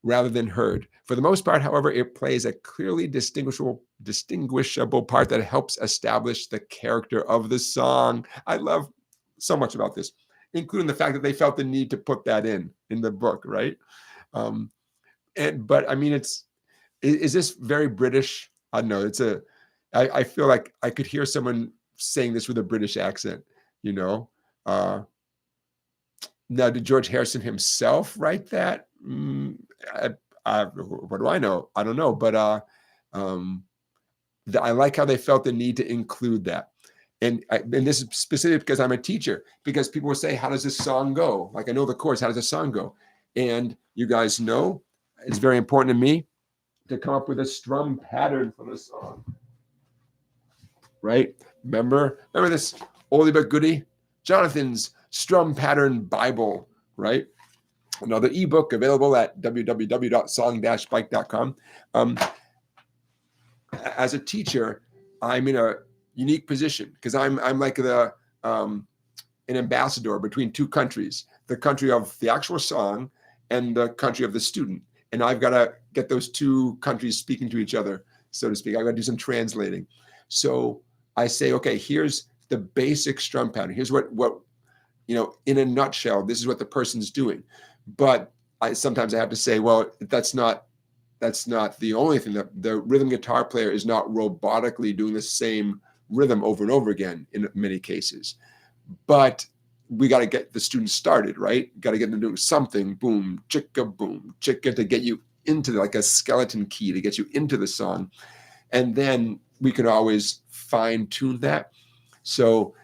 rather than heard. For the most part, however, it plays a clearly distinguishable part that helps establish the character of the song. I love so much about this, including the fact that they felt the need to put that in the book, right? But I mean, is this very British? I don't know. I feel like I could hear someone saying this with a British accent, you know? Now, did George Harrison himself write that? What do I know? I don't know. But I like how they felt the need to include that. And this is specific because I'm a teacher, because people will say, how does this song go? Like, I know the chords, how does the song go? And you guys know, it's very important to me to come up with a strum pattern for the song. Right? Remember this oldie but goodie? Jonathan's Strum Pattern Bible, right? Another ebook available at www.song-bike.com. As a teacher, I'm in a unique position because I'm like an ambassador between two countries, the country of the actual song and the country of the student. And I've got to get those two countries speaking to each other, so to speak. I've got to do some translating. So I say, okay, here's the basic strum pattern. Here's what you know, in a nutshell, this is what the person's doing. But sometimes I have to say, well, that's not the only thing. That the rhythm guitar player is not robotically doing the same rhythm over and over again in many cases. But we got to get the students started, right? Got to get them doing something, boom, chicka, to get you into like a skeleton key, to get you into the song. And then we can always fine tune that. So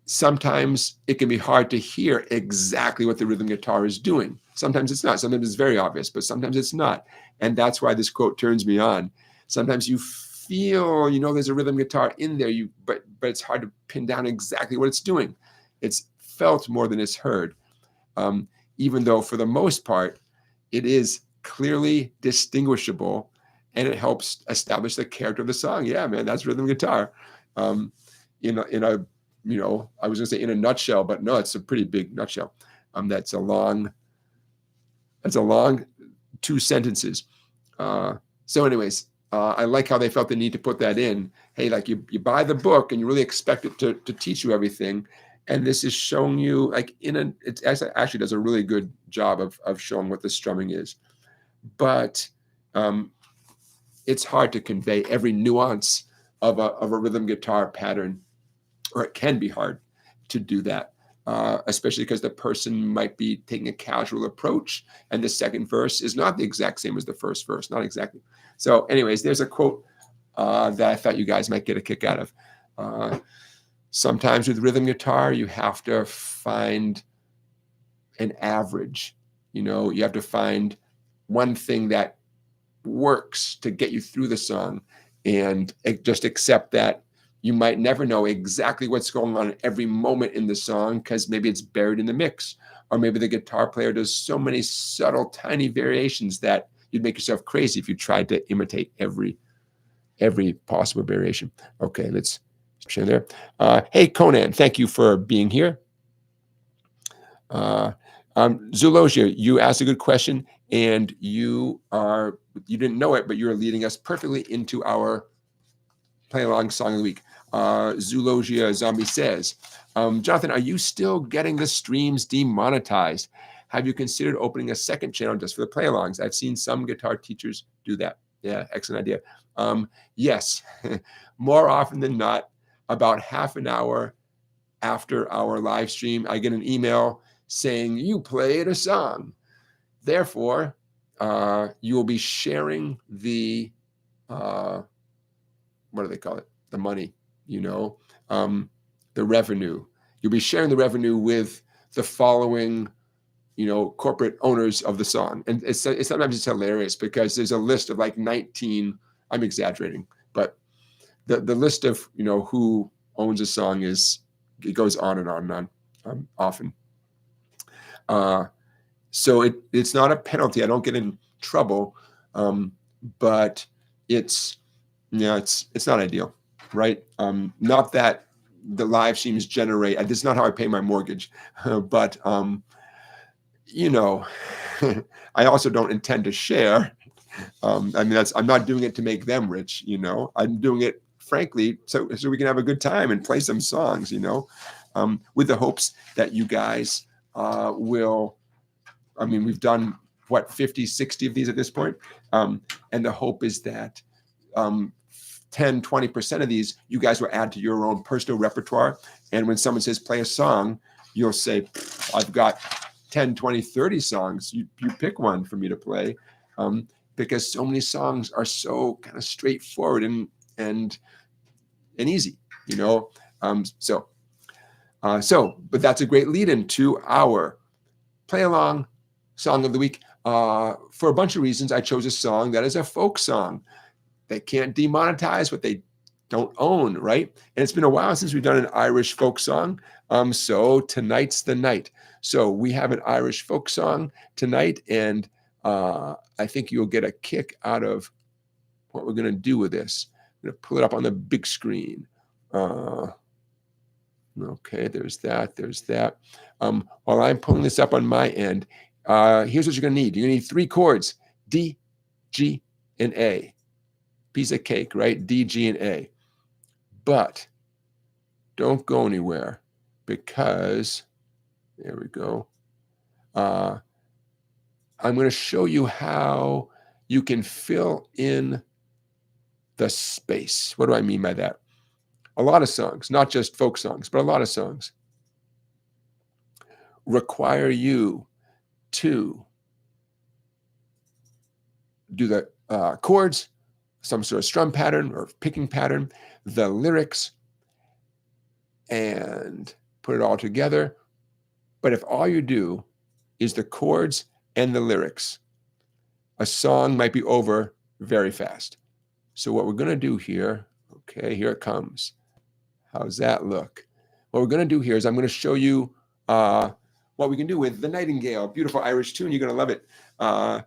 sometimes it can be hard to hear exactly what the rhythm guitar is doing. Sometimes it's not. Sometimes it's very obvious, but sometimes it's not. And that's why this quote turns me on. Sometimes you feel, you know, there's a rhythm guitar in there, but it's hard to pin down exactly what it's doing. It's felt more than it's heard, even though for the most part, it is clearly distinguishable and it helps establish the character of the song. Yeah, man, that's rhythm guitar. In a you know, I was going to say in a nutshell, but no, it's a pretty big nutshell. That's a long 2 sentences. So anyways, I like how they felt the need to put that in. Hey, like you buy the book and you really expect it to teach you everything. And this is showing you like it actually does a really good job of showing what the strumming is. But it's hard to convey every nuance of a rhythm guitar pattern, or it can be hard to do that, especially because the person might be taking a casual approach and the second verse is not the exact same as the first verse, not exactly. So anyways, there's a quote that I thought you guys might get a kick out of. Sometimes with rhythm guitar, you have to find an average. You have to find one thing that works to get you through the song, and just accept that you might never know exactly what's going on at every moment in the song, because maybe it's buried in the mix, or maybe the guitar player does so many subtle, tiny variations that you'd make yourself crazy if you tried to imitate every possible variation. Okay, let's share there. Hey, Conan, thank you for being here. Zulosia, you asked a good question, and you didn't know it, but you're leading us perfectly into our play along song of the week. Zulosia Zombie says, Jonathan, are you still getting the streams demonetized? Have you considered opening a second channel just for the play alongs? I've seen some guitar teachers do that. Yeah, excellent idea. Yes, more often than not, about half an hour after our live stream, I get an email saying you played a song. Therefore, you will be sharing the, what do they call it? The money, the revenue. You'll be sharing the revenue with the following, corporate owners of the song. And sometimes it's hilarious because there's a list of like 19, I'm exaggerating, but the list of, who owns a song it goes on and on and on, often. So it's not a penalty. I don't get in trouble, but it's not ideal, right? Not that the live streams generate. This is not how I pay my mortgage, but I also don't intend to share. I'm not doing it to make them rich. I'm doing it frankly so we can have a good time and play some songs. With the hopes that you guys will. We've done 50, 60 of these at this point. And the hope is that 10, 20% of these, you guys will add to your own personal repertoire. And when someone says, play a song, you'll say, I've got 10, 20, 30 songs. You pick one for me to play. Because so many songs are so kind of straightforward and easy, but that's a great lead into our play along song of the week. For a bunch of reasons, I chose a song that is a folk song. They can't demonetize what they don't own, right? And it's been a while since we've done an Irish folk song. So tonight's the night. So we have an Irish folk song tonight, and I think you'll get a kick out of what we're going to do with this. I'm going to pull it up on the big screen. Okay, there's that. While I'm pulling this up on my end, here's what you're going to need. You're going to need 3 chords, D, G, and A. Piece of cake, right? D, G, and A. But don't go anywhere, because, there we go. I'm going to show you how you can fill in the space. What do I mean by that? A lot of songs, not just folk songs, but a lot of songs require you to do the chords, some sort of strum pattern or picking pattern, the lyrics, and put it all together. But if all you do is the chords and the lyrics, a song might be over very fast. So what we're going to do here, okay, here it comes. How's that look? What we're going to do here is I'm going to show you what we can do with the Nightingale, beautiful Irish tune. You're going to love it. I'm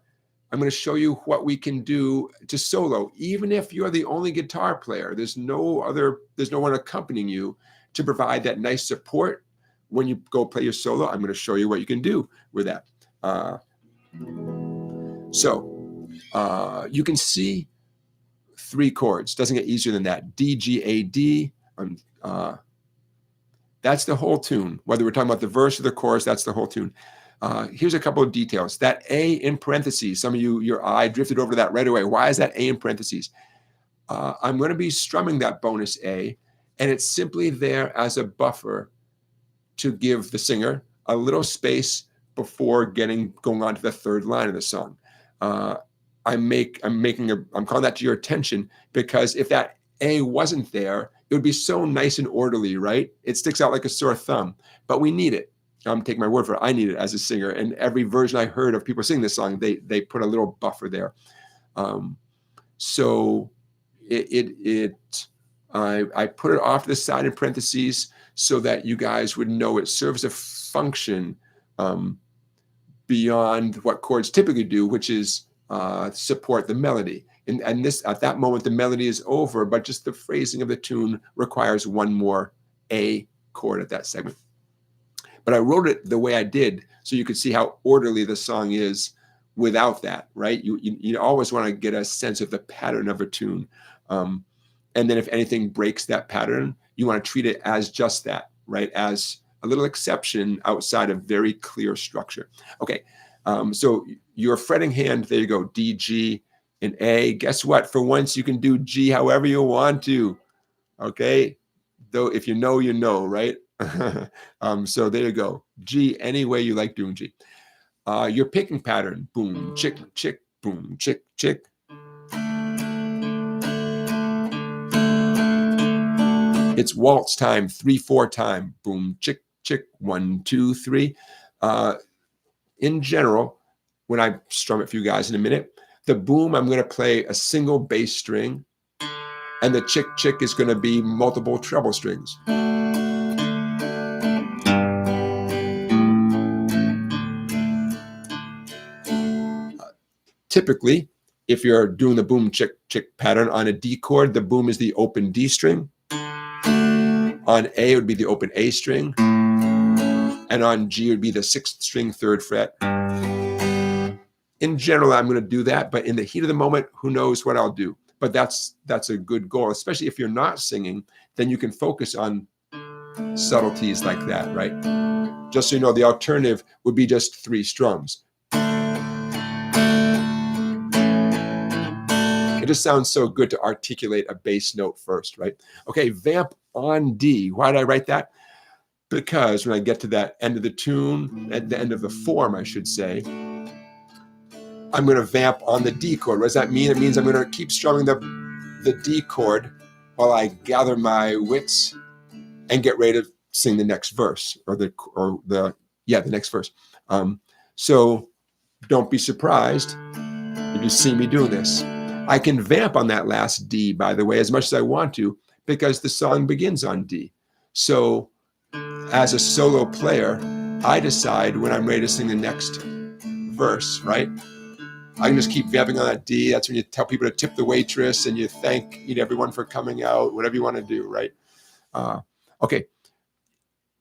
going to show you what we can do to solo, even if you're the only guitar player. There's no one accompanying you to provide that nice support when you go play your solo. I'm going to show you what you can do with that. So you can see 3 chords. Doesn't get easier than that. D, G, A, D. That's the whole tune. Whether we're talking about the verse or the chorus, that's the whole tune. Here's a couple of details. That A in parentheses, some of you, your eye drifted over to that right away. Why is that A in parentheses? I'm going to be strumming that bonus A, and it's simply there as a buffer to give the singer a little space before going on to the 3rd line of the song. I'm calling that to your attention, because if that A wasn't there, it would be so nice and orderly, right? It sticks out like a sore thumb, but we need it. Take my word for it. I need it as a singer. And every version I heard of people sing this song, they put a little buffer there. So I put it off to the side in parentheses so that you guys would know it serves a function beyond what chords typically do, which is support the melody. And this, at that moment, the melody is over, but just the phrasing of the tune requires one more A chord at that segment. But I wrote it the way I did so you could see how orderly the song is without that, right? You always want to get a sense of the pattern of a tune. And then if anything breaks that pattern, you want to treat it as just that, right? As a little exception outside of very clear structure. Okay, so your fretting hand, there you go, D, G, and A. Guess what? For once, you can do G however you want to, okay? Though if you know, right? So there you go. G, any way you like doing G. Your picking pattern, boom, chick, chick, boom, chick, chick. It's waltz time, 3/4 time, boom, chick, chick, 1, 2, 3. In general, when I strum it for you guys in a minute, the boom, I'm going to play a single bass string, and the chick, chick is going to be multiple treble strings. Typically, if you're doing the boom, chick, chick pattern on a D chord, the boom is the open D string. On A, it would be the open A string. And on G, it would be the 6th string, 3rd fret. In general, I'm going to do that, but in the heat of the moment, who knows what I'll do. But that's a good goal, especially if you're not singing, then you can focus on subtleties like that, right? Just so you know, the alternative would be just 3 strums. It just sounds so good to articulate a bass note first, right? Okay, vamp on D. Why did I write that? Because when I get to that end of the tune, at the end of the form, I should say, I'm going to vamp on the D chord. What does that mean? It means I'm going to keep strumming the D chord while I gather my wits and get ready to sing the next verse, or the next verse. So don't be surprised if you see me doing this. I can vamp on that last D, by the way, as much as I want to, because the song begins on D. So as a solo player, I decide when I'm ready to sing the next verse, right? I can just keep vamping on that D. That's when you tell people to tip the waitress and you thank everyone for coming out, whatever you want to do, right? Okay.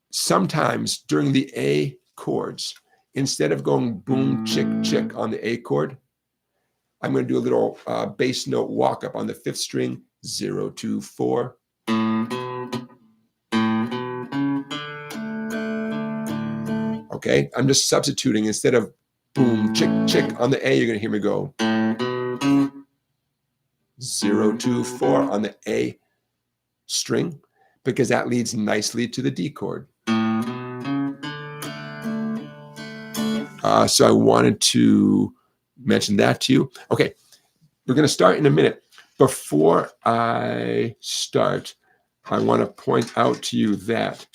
Sometimes during the A chords, instead of going boom, chick, chick on the A chord, I'm going to do a little bass note walk up on the 5th string, 0, 2, 4. Okay, I'm just substituting. Instead of boom, chick, chick on the A, you're going to hear me go 0, 2, 4 on the A string, because that leads nicely to the D chord. So I wanted to mention that to you. Okay, we're going to start in a minute. Before I start, I want to point out to you that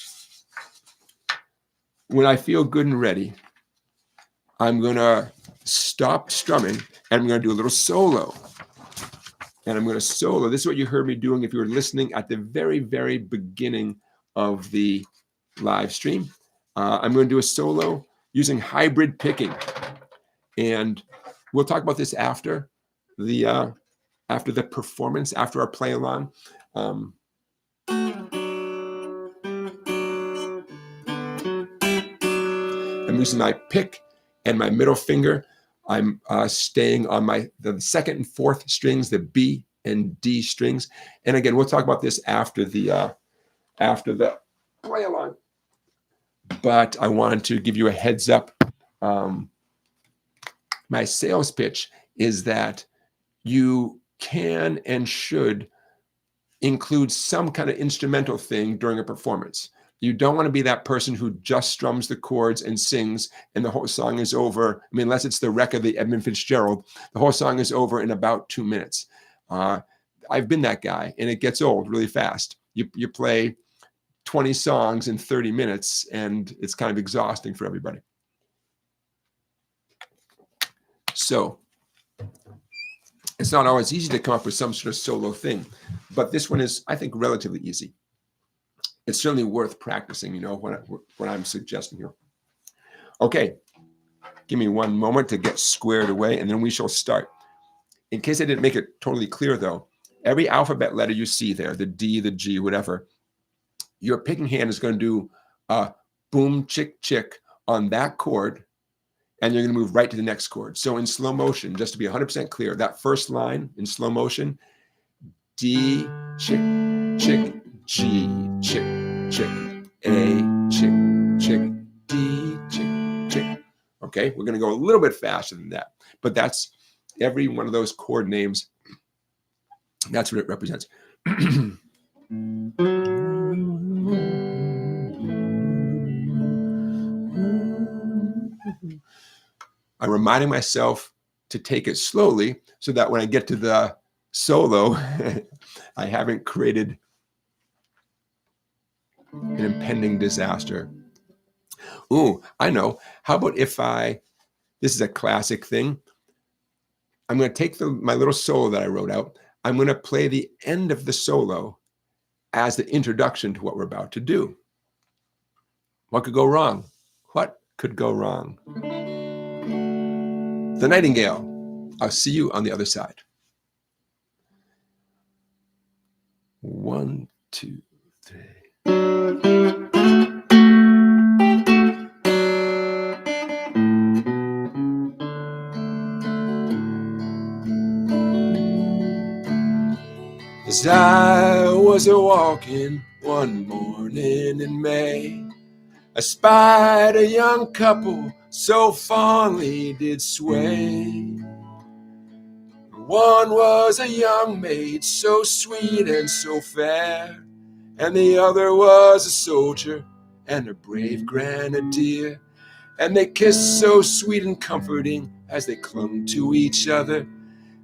when I feel good and ready, I'm going to stop strumming and I'm going to do a little solo. And I'm going to solo. This is what you heard me doing if you were listening at the very, very beginning of the live stream. I'm going to do a solo using hybrid picking. And we'll talk about this after the performance, after our play along. I'm using my pick and my middle finger. I'm staying on the 2nd and 4th strings, the B and D strings. And again, we'll talk about this after the play along. But I wanted to give you a heads up. My sales pitch is that you can and should include some kind of instrumental thing during a performance. You don't want to be that person who just strums the chords and sings and the whole song is over. I mean, unless it's the wreck of the Edmund Fitzgerald, the whole song is over in about 2 minutes. I've been that guy, and it gets old really fast. You play 20 songs in 30 minutes, and it's kind of exhausting for everybody. So it's not always easy to come up with some sort of solo thing, but this one is, I think, relatively easy. It's certainly worth practicing, you know, what I'm suggesting here. Okay, give me one moment to get squared away, and then we shall start. In case I didn't make it totally clear, though, every alphabet letter you see there, the D, the G, whatever, your picking hand is going to do a boom, chick, chick on that chord, and you're going to move right to the next chord. So in slow motion, just to be 100% clear, that first line in slow motion, D, chick, chick, G, chick, chick, A, chick, chick, D, chick, chick. Okay, we're going to go a little bit faster than that, but that's every one of those chord names. That's what it represents. I'm reminding myself to take it slowly so that when I get to the solo, I haven't created an impending disaster. Ooh, I know. How about if this is a classic thing. I'm going to take my little solo that I wrote out. I'm going to play the end of the solo as the introduction to what we're about to do. What could go wrong? What could go wrong? The Nightingale. I'll see you on the other side. 1, 2, 3. As I was a-walking one morning in May, I spied a young couple so fondly did sway. One was a young maid so sweet and so fair, and the other was a soldier and a brave grenadier. And they kissed so sweet and comforting as they clung to each other.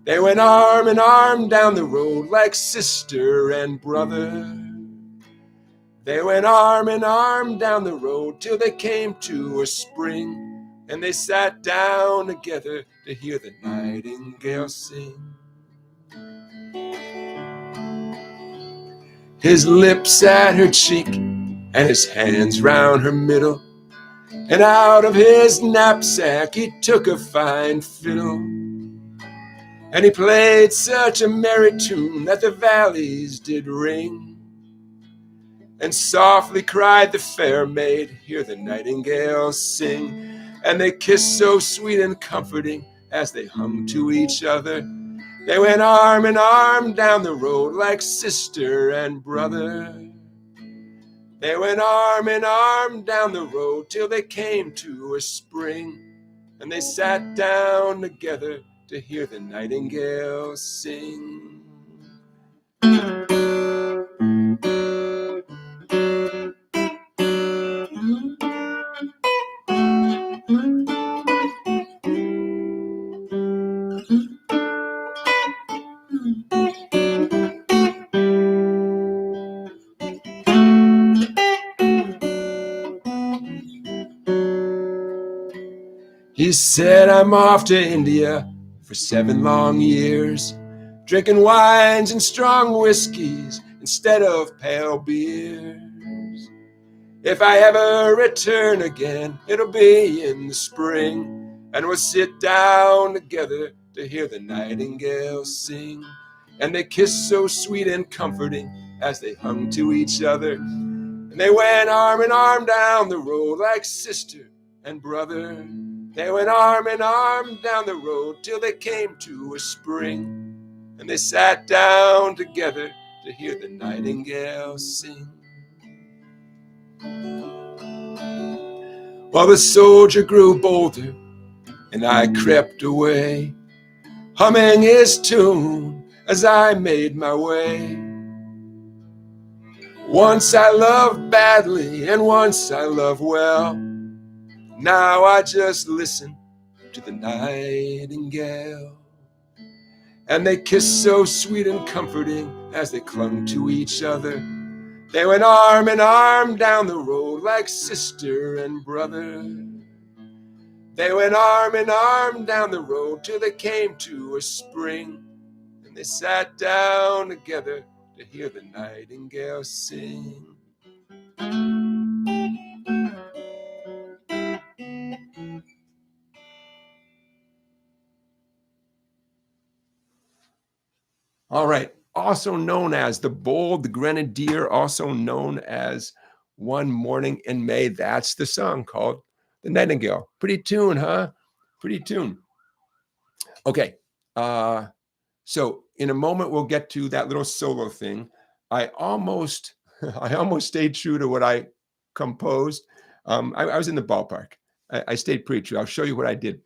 They went arm in arm down the road like sister and brother. They went arm in arm down the road till they came to a spring, and they sat down together to hear the nightingale sing. His lips at her cheek and his hands round her middle, and out of his knapsack he took a fine fiddle. And he played such a merry tune that the valleys did ring. And softly cried the fair maid, hear the nightingale sing. And they kissed so sweet and comforting as they hung to each other. They went arm in arm down the road like sister and brother. They went arm in arm down the road till they came to a spring. And they sat down together to hear the nightingale sing. He said, I'm off to India for 7 long years, drinking wines and strong whiskeys instead of pale beers. If I ever return again, it'll be in the spring, and we'll sit down together to hear the nightingale sing. And they kissed so sweet and comforting as they hung to each other. And they went arm in arm down the road like sister and brother. They went arm in arm down the road till they came to a spring. And they sat down together to hear the nightingale sing. Well, the soldier grew bolder, and I crept away, humming his tune as I made my way. Once I loved badly and once I loved well. Now I just listen to the nightingale. And they kissed so sweet and comforting as they clung to each other. They went arm in arm down the road like sister and brother. They went arm in arm down the road till they came to a spring. And they sat down together to hear the nightingale sing. All right, also known as the Bold Grenadier, also known as One Morning in May. That's the song called The Nightingale. Pretty tune, huh? Pretty tune. Okay, so in a moment we'll get to that little solo thing. I almost stayed true to what I composed. I was in the ballpark. I stayed pretty true. I'll show you what I did.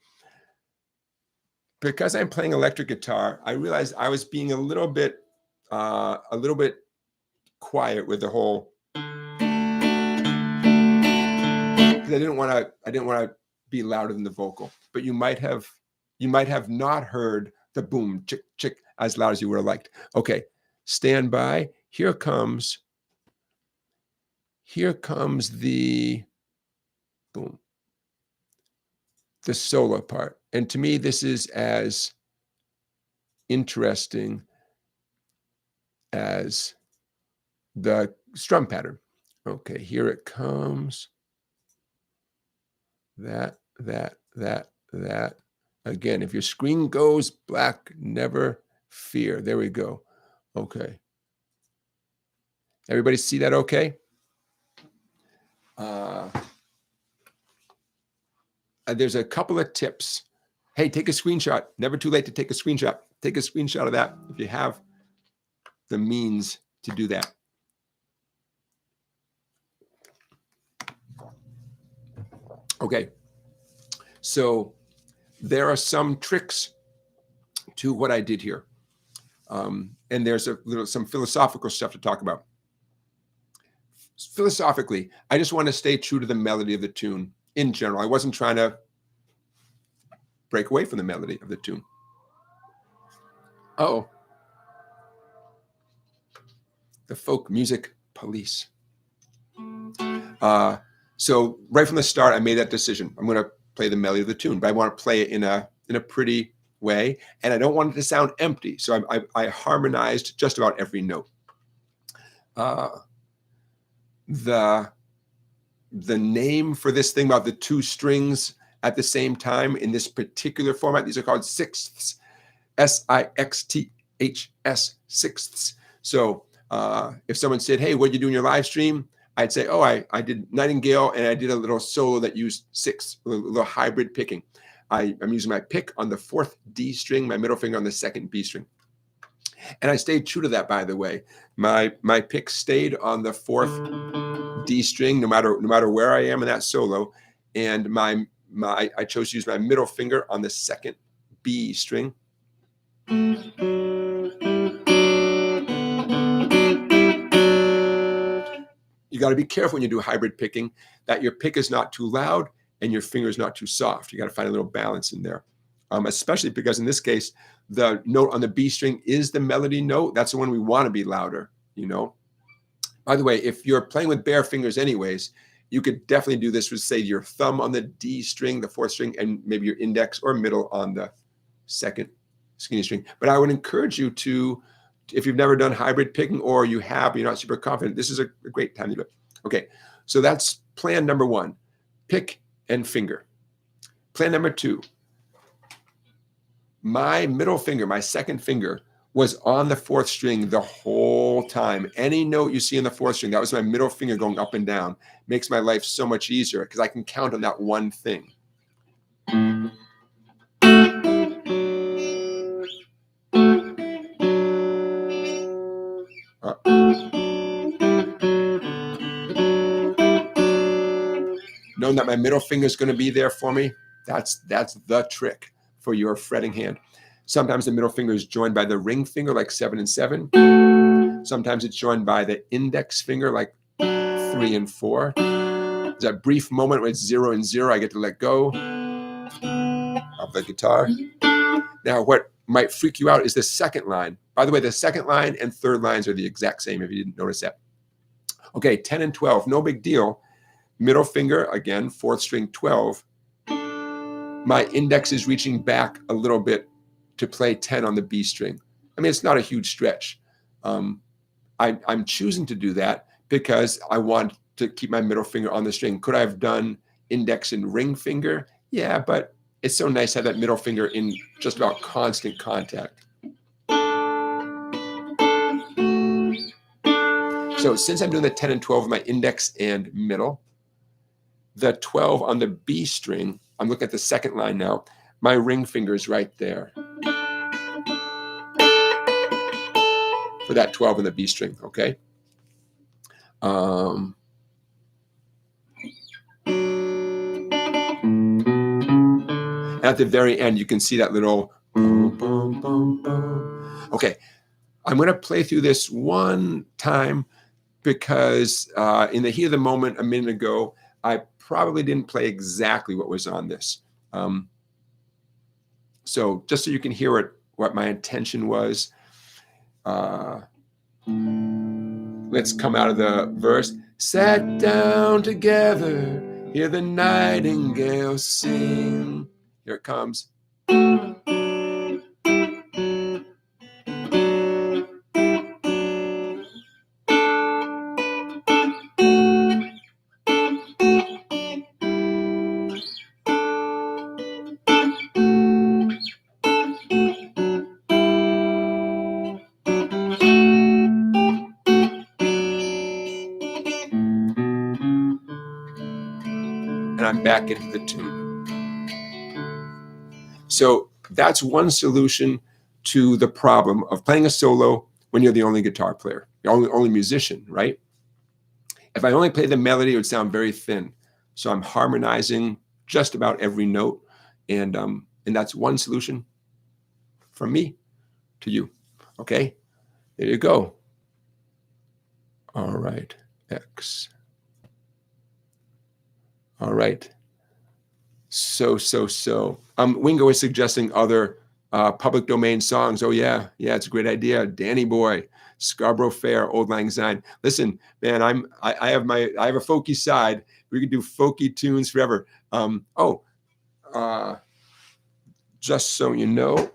Because I'm playing electric guitar, I realized I was being a little bit quiet with the whole, because I didn't want to be louder than the vocal. But you might have not heard the boom chick chick as loud as you would have liked. Okay, stand by. Here comes the boom, the solo part. And to me, this is as interesting as the strum pattern. Okay, here it comes. That. Again, if your screen goes black, never fear. There we go. Okay. Everybody see that okay? There's a couple of tips. Hey, take a screenshot. Never too late to take a screenshot. Take a screenshot of that if you have the means to do that. Okay, so there are some tricks to what I did here. And there's some philosophical stuff to talk about. Philosophically, I just want to stay true to the melody of the tune in general. I wasn't trying to break away from the melody of the tune. Uh-oh. The folk music police. So right from the start, I made that decision. I'm going to play the melody of the tune, but I want to play it in a pretty way, and I don't want it to sound empty. So I harmonized just about every note. The name for this thing about the two strings at the same time in this particular format, these are called sixths, S-I-X-T-H-S, sixths. So if someone said, hey, what do you do in your live stream? I'd say, oh, I did Nightingale, and I did a little solo that used six, a little hybrid picking. I'm using my pick on the 4th D string, my middle finger on the 2nd B string. And I stayed true to that, by the way. My pick stayed on the 4th D string, no matter where I am in that solo. And I chose to use my middle finger on the 2nd B string. You got to be careful when you do hybrid picking that your pick is not too loud and your finger is not too soft. You got to find a little balance in there, especially because in this case, the note on the B string is the melody note. That's the one we want to be louder, you know. By the way, if you're playing with bare fingers anyways, you could definitely do this with, say, your thumb on the D string, the 4th string, and maybe your index or middle on the 2nd skinny string. But I would encourage you to, if you've never done hybrid picking, or you have, but you're not super confident, this is a great time to do it. Okay, so that's plan number 1, pick and finger. Plan number 2, my middle finger, my 2nd finger, was on the 4th string the whole time. Any note you see in the 4th string, that was my middle finger going up and down. Makes my life so much easier because I can count on that one thing. Knowing that my middle finger is going to be there for me, that's the trick for your fretting hand. Sometimes the middle finger is joined by the ring finger, like 7 and 7. Sometimes it's joined by the index finger, like 3 and 4. There's that brief moment where it's 0 and 0. I get to let go of the guitar. Now, what might freak you out is the second line. By the way, the second line and third lines are the exact same, if you didn't notice that. Okay, 10 and 12, no big deal. Middle finger, again, 4th string 12. My index is reaching back a little bit to play 10 on the B string. I mean, it's not a huge stretch. I'm choosing to do that because I want to keep my middle finger on the string. Could I have done index and ring finger? Yeah, but it's so nice to have that middle finger in just about constant contact. So since I'm doing the 10 and 12 with my index and middle, the 12 on the B string, I'm looking at the second line now, my ring finger is right there for that 12 on the B string, okay? And at the very end, you can see that little boom, boom, boom, boom. Okay, I'm going to play through this one time because in the heat of the moment a minute ago, I probably didn't play exactly what was on this. So just so you can hear what my intention was, let's come out of the verse. Sat down together, hear the nightingale sing. Here it comes. And I'm back into the tune. So that's one solution to the problem of playing a solo when you're the only guitar player, the only musician, right? If I only play the melody, it would sound very thin. So I'm harmonizing just about every note, and that's one solution from me to you. Okay, there you go. All right, X. All right. So. Wingo is suggesting other public domain songs. Oh yeah, it's a great idea. Danny Boy, Scarborough Fair, Old Lang Syne. Listen, man, I have a folky side. We could do folky tunes forever. Just so you know,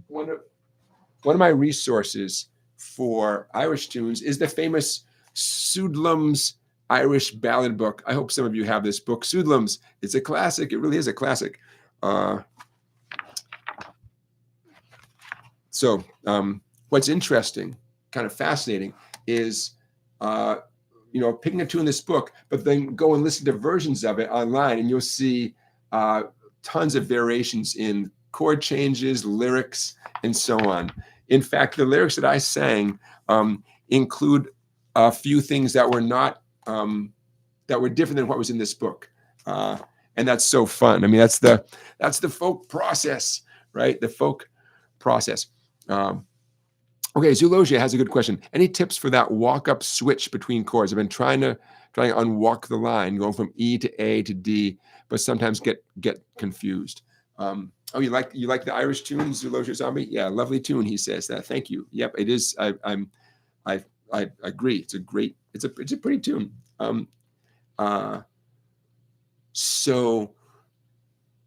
one of my resources for Irish tunes is the famous Sudlum's Irish Ballad Book. I hope some of you have this book. Sudlum's, it's a classic. It really is a classic. So what's interesting, kind of fascinating, is picking a tune in this book, but then go and listen to versions of it online, and you'll see tons of variations in chord changes, lyrics, and so on. In fact, the lyrics that I sang include a few things that were not that were different than what was in this book, and that's so fun. I mean, that's the folk process, right? The folk process. Okay, Zulogia has a good question. Any tips for that walk-up switch between chords? I've been trying to unwalk the line, going from E to A to D, but sometimes get confused. You like the Irish tune, Zulogia Zombie? Yeah, lovely tune. He says that. Thank you. Yep, it is. I agree. It's a pretty tune. So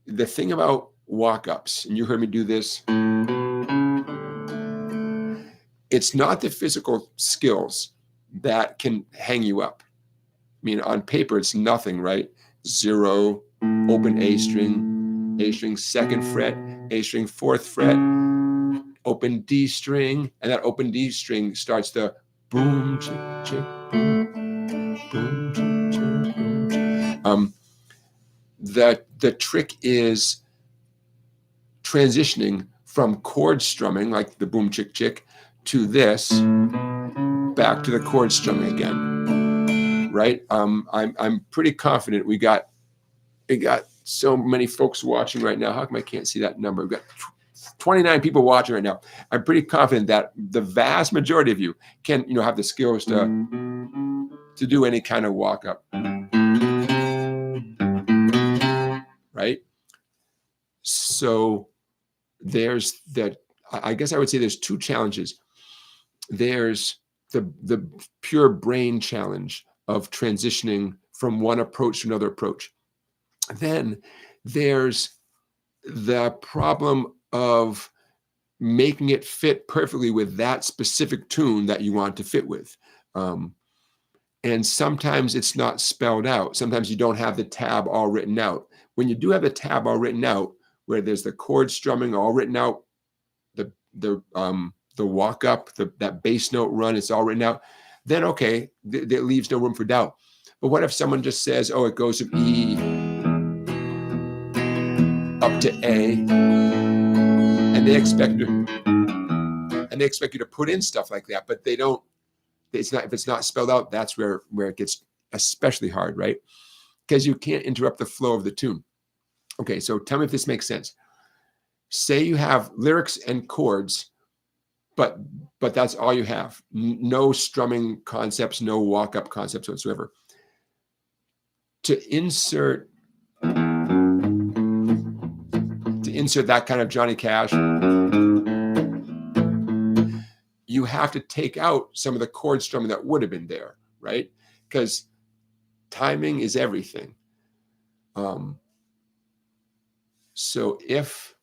the thing about walk-ups, and you heard me do this, it's not the physical skills that can hang you up. I mean, on paper, it's nothing, right? 0, open A string, second fret, A string, 4th fret, open D string, and that open D string starts the boom, chick, chick, boom, boom, chick, chick, boom. The trick is transitioning from chord strumming, like the boom, chick, chick, to this, back to the chord strumming again, right? I'm pretty confident we got so many folks watching right now. How come I can't see that number? We've got 29 people watching right now. I'm pretty confident that the vast majority of you can, have the skills to do any kind of walk up, right? So there's that. I guess I would say there's two challenges. There's the pure brain challenge of transitioning from one approach to another approach. Then there's the problem of making it fit perfectly with that specific tune that you want to fit with. And sometimes it's not spelled out. Sometimes you don't have the tab all written out. When you do have the tab all written out, where there's the chord strumming all written out, the walk up, that bass note run, it's all written out, then okay, that leaves no room for doubt. But what if someone just says, oh, it goes from E up to A, and they expect you to put in stuff like that, but they don't. If it's not spelled out, that's where it gets especially hard, right? Because you can't interrupt the flow of the tune. Okay, so tell me if this makes sense. Say you have lyrics and chords, but that's all you have. No strumming concepts, no walk-up concepts whatsoever. To insert that kind of Johnny Cash, you have to take out some of the chord strumming that would have been there, right? Because timing is everything. So if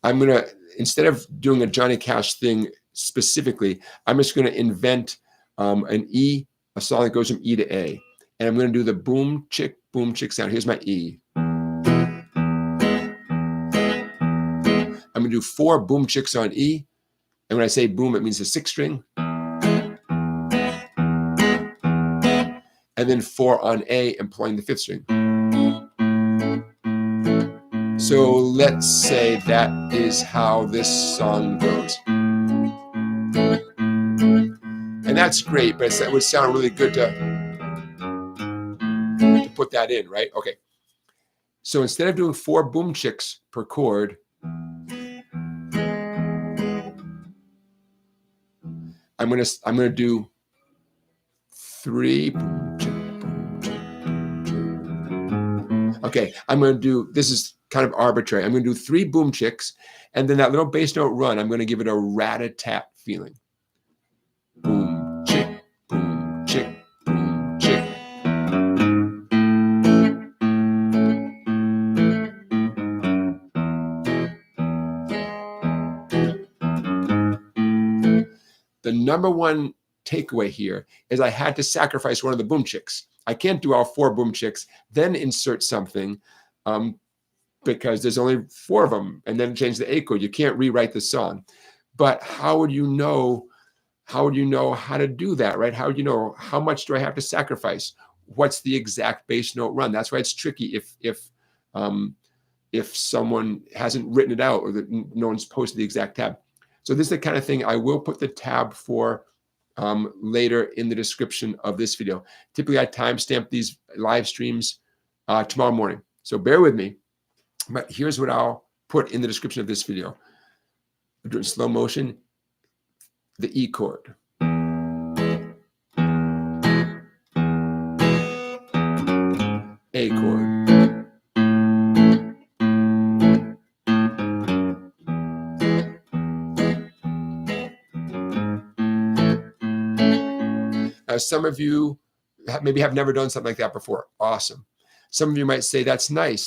I'm going to, instead of doing a Johnny Cash thing specifically, I'm just going to invent an E, a song that goes from E to A. And I'm going to do the boom, chick sound. Here's my E. I'm going to do 4 boom chicks on E. And when I say boom, it means the 6th string. And then 4 on A, employing the 5th string. So let's say that is how this song goes. And that's great, but it would sound really good to put that in, right? Okay. So instead of doing 4 boom chicks per chord, I'm gonna do 3 boom chick, boom chick, boom chick. Okay, I'm gonna do, this is kind of arbitrary. I'm gonna do 3 boom chicks, and then that little bass note run, I'm gonna give it a rat-a-tat feeling. Boom chick, boom chick, boom chick. The number one takeaway here is I had to sacrifice one of the boom chicks. I can't do all 4 boom chicks, then insert something because there's only 4 of them, and then change the A chord. You can't rewrite the song. But how would you know how to do that, right? How would you know how much do I have to sacrifice? What's the exact bass note run? That's why it's tricky if someone hasn't written it out or that no one's posted the exact tab. So this is the kind of thing I will put the tab for later in the description of this video. Typically, I timestamp these live streams tomorrow morning. So bear with me. But here's what I'll put in the description of this video. I'm doing slow motion, the E chord. A chord. Some of you maybe have never done something like that before. Awesome. Some of you might say, that's nice.